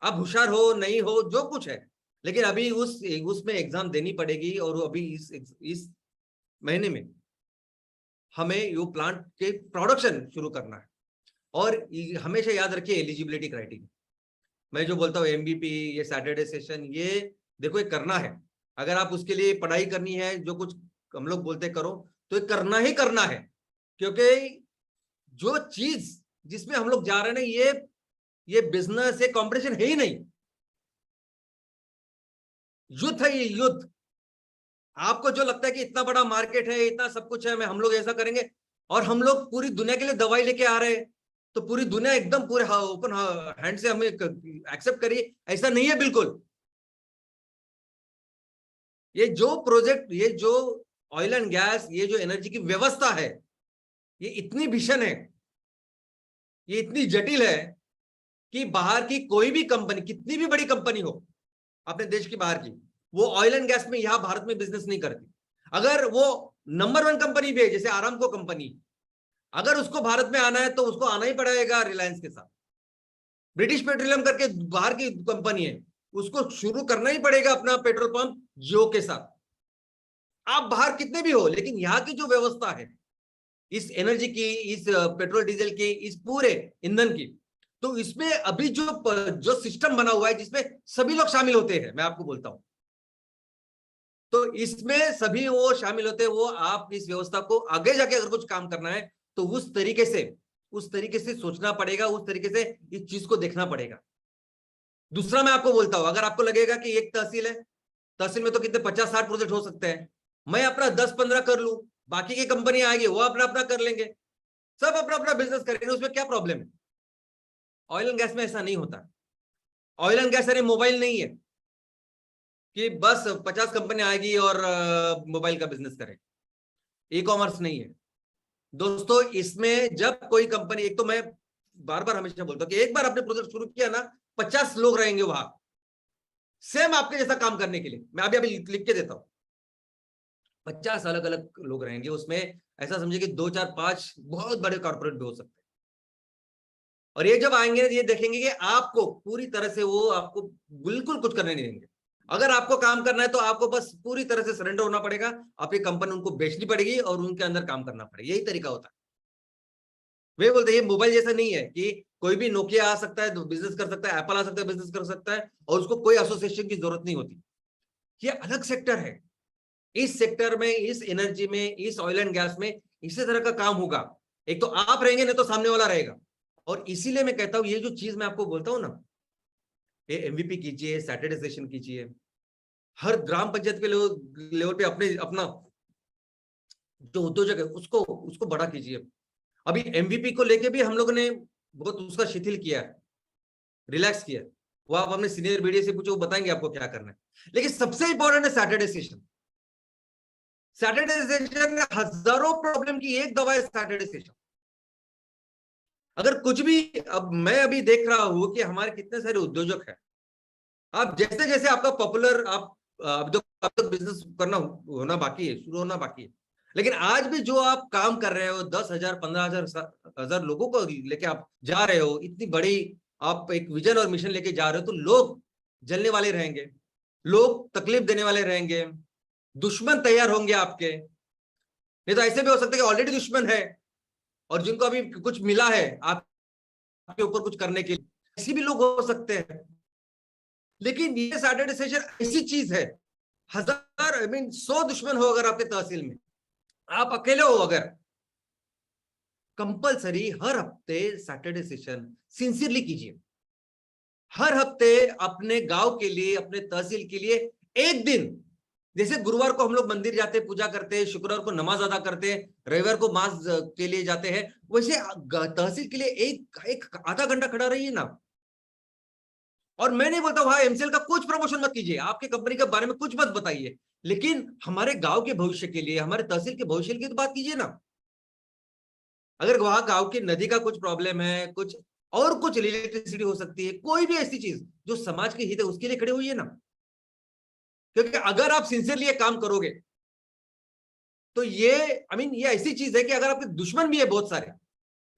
आप होशियार हो नहीं हो, जो कुछ है, लेकिन अभी उसमें एग्जाम देनी पड़ेगी। और अभी इस महीने में हमें यो प्लांट के प्रोडक्शन शुरू करना है। और हमेशा याद रखिए एलिजिबिलिटी क्राइटेरिया, मैं जो बोलता हूँ एमबीपी, ये सैटरडे सेशन, ये देखो ये करना है। अगर आप उसके लिए पढ़ाई करनी है, जो कुछ हम लोग बोलते करो, तो ये करना ही करना है। क्योंकि जो चीज जिसमें हम लोग जा रहे हैं ना, ये बिजनेस, ये कंपटीशन है ही नहीं, युद्ध है ये, युद्ध। आपको जो लगता है कि इतना बड़ा मार्केट है, इतना सब कुछ है, मैं हम लोग ऐसा करेंगे, और हम लोग पूरी दुनिया के लिए दवाई लेके आ रहे हैं, तो पूरी दुनिया एकदम पूरे ओपन हैंड से हमें एक्सेप्ट करिए, ऐसा नहीं है बिल्कुल। ये जो प्रोजेक्ट, ये जो ऑयल एंड गैस, ये जो एनर्जी की व्यवस्था है, ये इतनी भीषण है, ये इतनी जटिल है कि बाहर की कोई भी कंपनी, कितनी भी बड़ी कंपनी हो अपने देश की बाहर की, वो ऑयल एंड गैस में यहां भारत में बिजनेस नहीं करती। अगर वो नंबर 1 कंपनी भी है, जैसे आरामको कंपनी, अगर उसको भारत में आना है तो उसको आना ही पड़ेगा रिलायंस के साथ। ब्रिटिश पेट्रोलियम करके बाहर की कंपनी है, उसको शुरू करना ही पड़ेगा अपना पेट्रोल पंप जियो के साथ। आप बाहर कितने भी हो, लेकिन यहाँ की जो व्यवस्था है इस एनर्जी की, इस पेट्रोल डीजल की, इस पूरे ईंधन की, तो इसमें अभी जो सिस्टम बना हुआ है जिसमें सभी लोग शामिल होते हैं, मैं आपको बोलता हूं, तो इसमें सभी वो शामिल होते हैं। वो आप इस व्यवस्था को आगे जाके अगर कुछ काम करना है तो उस तरीके से सोचना पड़ेगा, उस तरीके से इस चीज को देखना पड़ेगा। दूसरा मैं आपको बोलता हूं, अगर आपको लगेगा कि एक तहसील है, तहसील में तो कितने 50-60 प्रोजेक्ट हो सकते हैं, मैं अपना 10-15 कर लूं, बाकी की कंपनी आएगी वो अपना अपना कर लेंगे, सब अपना अपना बिजनेस करेंगे, उसमें क्या प्रॉब्लम है? ऑयल एंड गैस में ऐसा नहीं होता। ऑयल एंड गैस यानी मोबाइल नहीं है कि बस 50 कंपनी आएगी और मोबाइल का बिजनेस करेगी। ई कॉमर्स नहीं है दोस्तों। इसमें जब कोई कंपनी, एक तो मैं बार बार हमेशा बोलता हूं कि एक बार आपने प्रोजेक्ट शुरू किया ना, 50 लोग रहेंगे वहां सेम आपके जैसा काम करने के लिए। मैं अभी लिख के देता हूं, 50 अलग अलग लोग रहेंगे उसमें। ऐसा समझिए कि 2-4-5 बहुत बड़े कॉर्पोरेट भी हो सकते हैं। और ये जब आएंगे ये देखेंगे कि आपको पूरी तरह से वो आपको बिल्कुल कुछ करने नहीं देंगे। अगर आपको काम करना है तो आपको बस पूरी तरह से सरेंडर होना पड़ेगा, आपकी कंपनी उनको बेचनी पड़ेगी और उनके अंदर काम करना पड़ेगा, यही तरीका होता है। वे बोलते हैं ये मोबाइल जैसा नहीं है कि कोई भी नोकिया आ सकता है बिजनेस कर सकता है, एप्पल आ सकता है बिजनेस कर सकता है, और उसको कोई एसोसिएशन की जरूरत नहीं होती। ये अलग सेक्टर है। इस सेक्टर में, इस एनर्जी में, इस ऑयल एंड गैस में इसी तरह का काम होगा। एक तो आप रहेंगे, नहीं तो सामने वाला रहेगा। और इसीलिए मैं कहता हूं ये जो चीज मैं आपको बोलता हूं ना, ये एमवीपी कीजिए, सैटरडे सेशन कीजिए, हर ग्राम पंचायत के लेवल पे अपने अपना जो उद्योजक है उसको उसको बड़ा कीजिए। अभी एमवीपी को लेके भी हम लोगों ने बहुत उसका शिथिल किया है, रिलैक्स किया है। वो आप अपने सीनियर बीडीए से पूछो, वो बताएंगे आपको क्या करना है। लेकिन सबसे इंपॉर्टेंट है सैटरडे सेशन। सैटरडे सेशन में हजारों प्रॉब्लम की एक दवा है सैटरडे सेशन। अगर कुछ भी, अब मैं अभी देख रहा हूं कि हमारे कितने सारे उद्योजक हैं, आप जैसे जैसे आपका पॉपुलर, आप अब तो बिजनेस करना होना बाकी है, शुरू होना बाकी है, लेकिन आज भी जो आप काम कर रहे हो, 10,000 15,000 लोगों को लेके आप जा रहे हो, इतनी बड़ी आप एक विजन और मिशन लेके जा रहे हो, तो लोग जलने वाले रहेंगे, लोग तकलीफ देने वाले रहेंगे, दुश्मन तैयार होंगे आपके। नहीं तो ऐसे भी हो सकता है कि ऑलरेडी दुश्मन है और जिनको अभी कुछ मिला है आपके ऊपर कुछ करने के लिए, ऐसे भी लोग हो सकते हैं। लेकिन ये सैटरडे सेशन ऐसी चीज है, हजार आई मीन 100 दुश्मन हो अगर आपके तहसील में, आप अकेले हो अगर, कंपलसरी हर हफ्ते सैटरडे सेशन सिंसियरली कीजिए। हर हफ्ते अपने गांव के लिए, अपने तहसील के लिए एक दिन, जैसे गुरुवार को हम लोग मंदिर जाते हैं, पूजा करते हैं, शुक्रवार को नमाज अदा करते हैं, रविवार को मास के लिए जाते हैं, वैसे तहसील के लिए एक आधा घंटा खड़ा रहिए ना। और मैं नहीं बोलता वहां एमसीएल का कुछ प्रमोशन मत कीजिए, आपके कंपनी के बारे में कुछ मत बताइए, लेकिन हमारे गांव के भविष्य के लिए, हमारे तहसील के भविष्य की तो बात कीजिए ना। अगर वहां गांव की नदी का कुछ प्रॉब्लम है, कुछ और कुछ इलेक्ट्रिसिटी हो सकती है, कोई भी ऐसी चीज जो समाज के हित है, उसके लिए खड़े होइए ना। क्योंकि अगर आप सिंसियरली ये काम करोगे तो ये आई मीन ये ऐसी चीज है कि अगर आपके दुश्मन भी है बहुत सारे,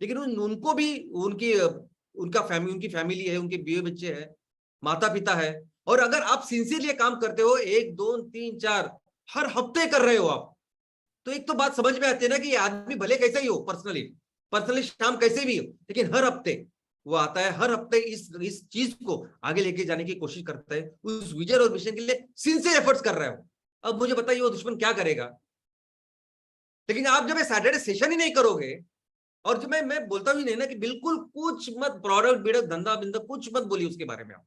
लेकिन उनको भी उनकी उनकी फैमिली है, उनके बीवी बच्चे हैं, माता पिता है, और अगर आप सिंसियरली काम करते हो, 1 2 3 4 हर हफ्ते कर रहे हो आप, तो एक तो बात समझ में आती है ना कि ये आदमी भले कैसे ही हो, पर्सनली शाम कैसे भी हो, लेकिन हर हफ्ते वो आता है, हर हफ्ते इस चीज को आगे लेके जाने की कोशिश करता है, उस विजन और मिशन के लिए सिंसियर एफर्ट्स कर रहे हो। अब मुझे बताइए वो दुश्मन क्या करेगा। लेकिन आप जब ये सैटरडे सेशन ही नहीं करोगे, और जो मैं बोलता हूँ नहीं ना कि बिल्कुल कुछ मत, प्रोडक्ट बिडक्ट धंधा बिंदा कुछ मत बोलिए उसके बारे में, आप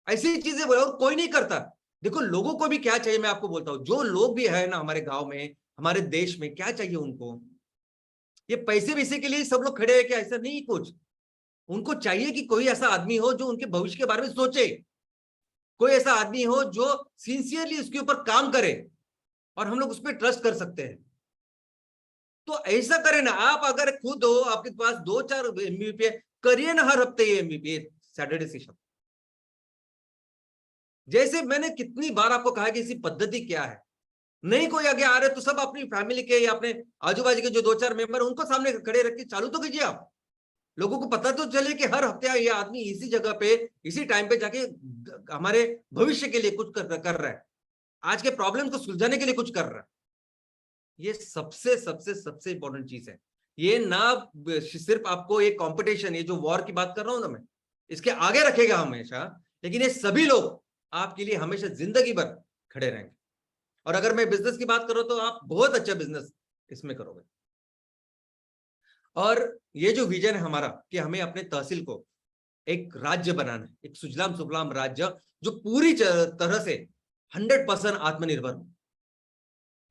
ऐसी चीजें बोले और कोई नहीं करता। देखो लोगों को भी क्या चाहिए, मैं आपको बोलता हूँ, जो लोग भी है ना हमारे गांव में, हमारे देश में, क्या चाहिए उनको, ये पैसे वैसे के लिए सब लोग खड़े हैं क्या, ऐसा नहीं कुछ। उनको चाहिए कि कोई ऐसा आदमी हो जो उनके भविष्य के बारे में सोचे, कोई ऐसा आदमी हो जो सिंसियरली उसके ऊपर काम करे और हम लोग उस पर ट्रस्ट कर सकते हैं। तो ऐसा करें ना आप, अगर खुद हो आपके पास 2 4 एमबीपी, करिए ना हर हफ्ते ये एमबीपी सैटरडे सेशन। जैसे मैंने कितनी बार आपको कहा कि इसी पद्धति क्या है, नहीं कोई आगे आ रहे तो सब अपनी फैमिली के या अपने आजू बाजू के जो 2 4 मेंबर उनको सामने खड़े रख के चालू तो कीजिए आप। लोगों को पता तो चले कि हर हफ्ते ये आदमी इसी जगह पे, इसी टाइम पे जाके हमारे भविष्य के लिए कुछ कर रहा है, आज के प्रॉब्लम को सुलझाने के लिए कुछ कर रहा है। ये सबसे सबसे सबसे इंपॉर्टेंट चीज है। ये ना सिर्फ आपको एक कंपटीशन, ये जो वॉर की बात कर रहा हूं ना मैं, इसके आगे रखेगा हमेशा, लेकिन ये सभी लोग आपके लिए हमेशा जिंदगी भर खड़े रहेंगे। और अगर मैं बिजनेस की बात करूं तो आप बहुत अच्छा बिजनेस इसमें करोगे। और ये जो विजन है हमारा कि हमें अपने तहसील को एक राज्य बनाना है, एक सुजलाम सुफलाम राज्य जो पूरी तरह से 100% आत्मनिर्भर हो।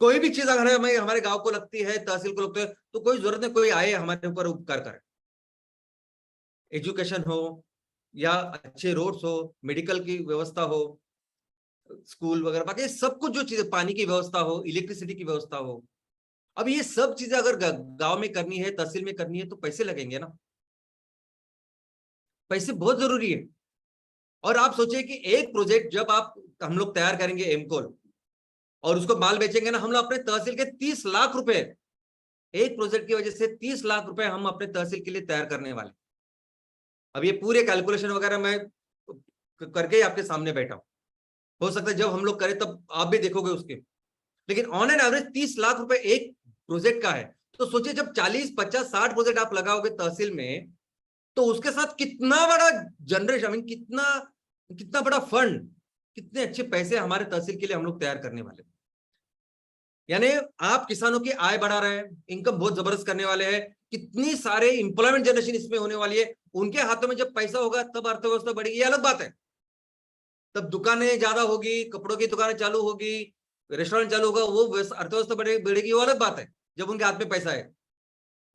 कोई भी चीज अगर हमें हमारे गांव को लगती है, तहसील को लगती है, तो कोई जरूरत नहीं कोई आए हमारे ऊपर उपकार करे। एजुकेशन हो या अच्छे रोड्स हो, मेडिकल की व्यवस्था हो, स्कूल वगैरह, बाकी सब कुछ जो चीजें, पानी की व्यवस्था हो, इलेक्ट्रिसिटी की व्यवस्था हो, अब ये सब चीजें अगर गांव में करनी है, तहसील में करनी है, तो पैसे लगेंगे ना, पैसे बहुत जरूरी है। और आप सोचिए कि एक प्रोजेक्ट जब आप हम लोग तैयार करेंगे एमकोल, और उसको माल बेचेंगे ना हम लोग अपने तहसील के 30 लाख रुपए, एक प्रोजेक्ट की वजह से 30 लाख रुपए हम अपने तहसील के लिए तैयार करने वाले। अब ये पूरे कैलकुलेशन वगैरह मैं करके ही आपके सामने बैठा हूं, हो सकता है जब हम लोग करें तब आप भी देखोगे उसके, लेकिन ऑन एन एवरेज 30 लाख रुपए एक प्रोजेक्ट का है। तो सोचिए जब 40, 50, 60 प्रोजेक्ट आप लगाओगे तहसील में, तो उसके साथ कितना बड़ा जनरेशन, मीन कितना कितना बड़ा फंड, कितने अच्छे पैसे हमारे तहसील के लिए हम लोग तैयार करने वाले। यानी आप किसानों की आय बढ़ा रहे हैं, इनकम बहुत जबरदस्त करने वाले हैं, कितनी सारे इंप्लॉयमेंट जनरेशन इसमें होने वाली है। उनके हाथों में जब पैसा होगा तब अर्थव्यवस्था बढ़ेगी, ये अलग बात है। तब दुकानें ज्यादा होगी, कपड़ों की दुकानें चालू होगी, रेस्टोरेंट चालू होगा, वो अर्थव्यवस्था बढ़ेगी, वो अलग बात है जब उनके हाथ में पैसा है।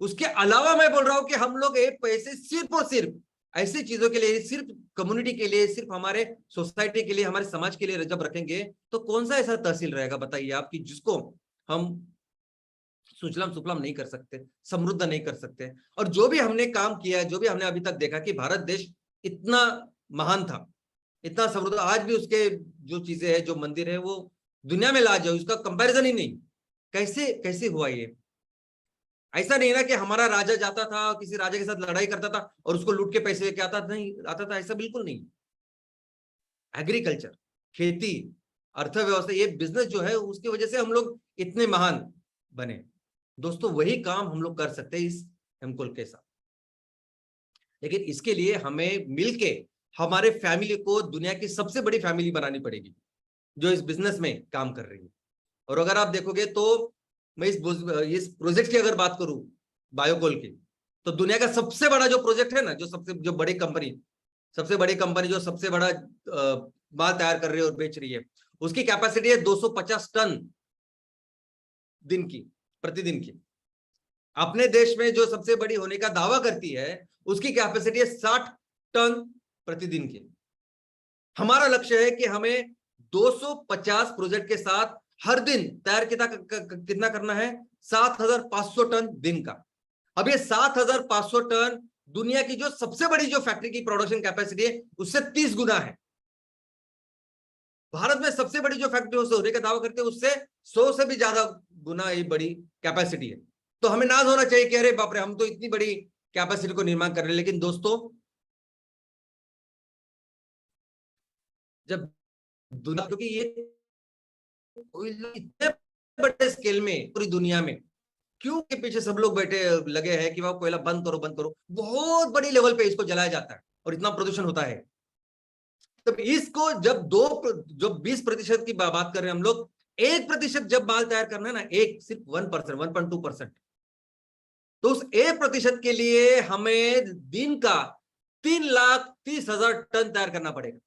उसके अलावा मैं बोल रहा हूं कि हम लोग एक पैसे सिर्फ और सिर्फ ऐसी चीजों के लिए, सिर्फ कम्युनिटी के लिए, सिर्फ हमारे सोसाइटी के लिए, हमारे समाज के लिए जब रखेंगे, तो कौन सा ऐसा तहसील रहेगा बताइए आप कि जिसको हम सुजलाम सुफलाम नहीं कर सकते, समृद्ध नहीं कर सकते। और जो भी हमने काम किया है, जो भी हमने अभी तक देखा कि भारत देश इतना महान था, इतना समृद्ध, आज भी उसके जो चीजें हैं, जो मंदिर है, वो दुनिया में लाजवाब, उसका कंपैरिजन ही नहीं। कैसे कैसे हुआ ये? ऐसा नहीं ना कि हमारा राजा जाता था, किसी राजा के साथ लड़ाई करता था और उसको लूट के पैसे लेके आता नहीं आता था, ऐसा बिल्कुल नहीं। एग्रीकल्चर, खेती, अर्थव्यवस्था, ये बिजनेस जो है, उसकी वजह से हम लोग इतने महान बने। दोस्तों वही काम हम लोग कर सकते हैं इस एमकोल के साथ, लेकिन इसके लिए हमें मिलके हमारे फैमिली को दुनिया की सबसे बड़ी फैमिली बनानी पड़ेगी जो इस बिजनेस में काम कर रही है। और अगर आप देखोगे तो मैं इस प्रोजेक्ट की अगर बात करूं, बायोकोल की, तो दुनिया का सबसे बड़ा जो प्रोजेक्ट है ना, जो बड़ी कंपनी, सबसे बड़ी कंपनी जो सबसे बड़ा माल तैयार कर रही है और बेच रही है, उसकी कैपेसिटी है 250 टन दिन की, प्रतिदिन की। अपने देश में जो सबसे बड़ी होने का दावा करती है, उसकी कैपेसिटी है 60 टन प्रतिदिन की। हमारा लक्ष्य है कि हमें 250 प्रोजेक्ट के साथ हर दिन तैयार कितना करना है, 7,500 टन दिन का। अब ये 7,500 टन दुनिया की जो सबसे बड़ी जो फैक्ट्री की प्रोडक्शन कैपेसिटी है, उससे 30 गुना है। भारत में सबसे बड़ी जो फैक्ट्री होने का दावा करते हैं, उससे 100 से भी ज्यादा गुना ये बड़ी कैपेसिटी है। तो हमें नाज होना चाहिए कि अरे बाप रे, हम तो इतनी बड़ी कैपेसिटी को निर्माण कर रहे हैं। लेकिन दोस्तों, जब दुनिया, क्योंकि ये इतने बड़े स्केल में पूरी दुनिया में, क्यों के पीछे सब लोग बैठे लगे हैं कि वह कोयला बंद करो बंद करो, बहुत बड़ी लेवल पे इसको जलाया जाता है और इतना प्रदूषण होता है। तब इसको जब जो 20% की बात कर रहे हैं हम लोग, 1% जब माल तैयार करना है ना, एक सिर्फ 1%, 1.2%, तो उस 1% के लिए हमें दिन का 3,30,000 टन तैयार करना पड़ेगा।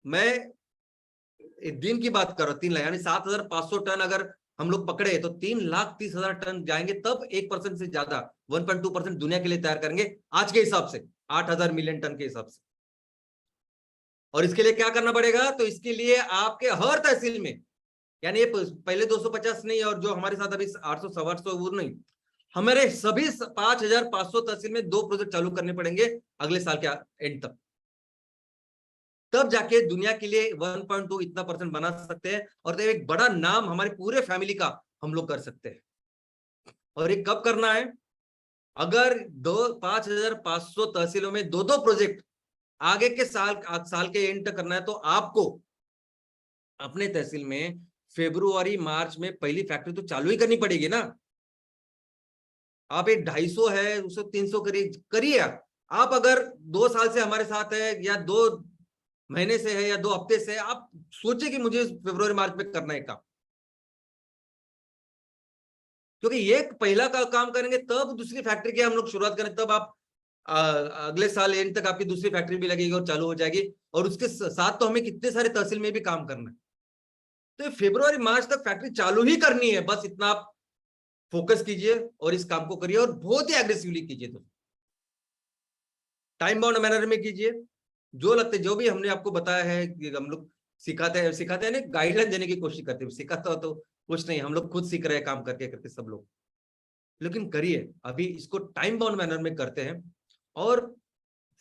मैं दिन की बात कर रहा हूं, 3 लाख यानी 7,500 टन अगर हम लोग पकड़े तो 3,30,000 टन जाएंगे, तब 1% से ज्यादा 1.2% दुनिया के लिए तैयार करेंगे आज के हिसाब से, 8,000 मिलियन टन के हिसाब से। और इसके लिए क्या करना पड़ेगा? तो इसके लिए आपके हर तहसील में, यानी ये पहले 250 नहीं, और जो हमारे साथ अभी 800 800 वो नहीं, हमारे सभी 5,500 तहसील में 2 प्रोजेक्ट चालू करने पड़ेंगे अगले साल के एंड तक। तब जाके दुनिया के लिए 1.2 इतना % बना सकते हैं, और एक बड़ा नाम हमारे पूरे फैमिली का हम लोग कर सकते हैं। और ये कब करना है? अगर 5,500 तहसीलों में 2-2 प्रोजेक्ट आगे के साल के एंड तक करना है, तो आपको अपने तहसील में फरवरी मार्च में पहली फैक्ट्री तो चालू ही करनी पड़ेगी ना। आप एक 250 है, उसको 300 करिए। आप अगर 2 साल से हमारे साथ है, या 2 महीने से है, या 2 हफ्ते से है, आप सोचे कि मुझे फरवरी मार्च में करना है काम, क्योंकि ये पहला का काम करेंगे तब दूसरी फैक्ट्री की हम लोग शुरुआत करें, तब आप अगले साल एंड तक आपकी दूसरी फैक्ट्री भी लगेगी और चालू हो जाएगी। और उसके साथ तो हमें कितने सारे तहसील में भी काम करना है। तो फरवरी मार्च तक फैक्ट्री चालू ही करनी है, बस इतना आप फोकस कीजिए और इस काम को करिए, और बहुत ही एग्रेसिवली कीजिए। तो टाइम बाउंड मैनर में कीजिए। जो लगते, जो भी हमने आपको बताया है कि हम लोग सिखाते हैं ना, गाइडलाइन देने की कोशिश करते हैं। सिखाता हो तो कुछ नहीं, हम लोग खुद सीख रहे हैं काम करके करके सब लोग। लेकिन करिए, अभी इसको टाइम बाउंड मैनर में करते हैं। और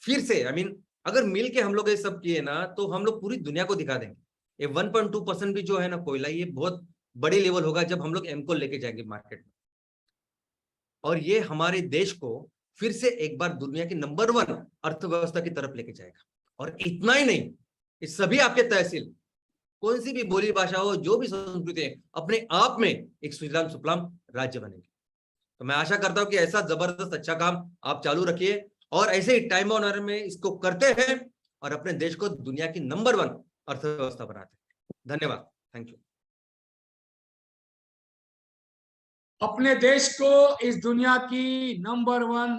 फिर से अगर मिल के हम लोग ये सब किए ना, तो हम लोग पूरी दुनिया को दिखा देंगे। ये 1.2% भी जो है ना कोयला, ये बहुत बड़ी लेवल होगा जब हम लोग एमकोल लेके जाएंगे मार्केट में। और ये हमारे देश को फिर से एक बार दुनिया की नंबर 1 अर्थव्यवस्था की तरफ लेके जाएगा। और इतना ही नहीं, ये सभी आपके तहसील, कौन सी भी बोली भाषा हो, जो भी संस्कृति है, अपने आप में एक सुजलाम सुफलाम राज्य बनेंगे। तो मैं आशा करता हूं कि ऐसा जबरदस्त अच्छा काम आप चालू रखिए और ऐसे ही टाइम ऑनर में इसको करते हैं और अपने देश को दुनिया की नंबर 1 अर्थव्यवस्था बनाते हैं। धन्यवाद। Thank you. अपने देश को इस दुनिया की नंबर 1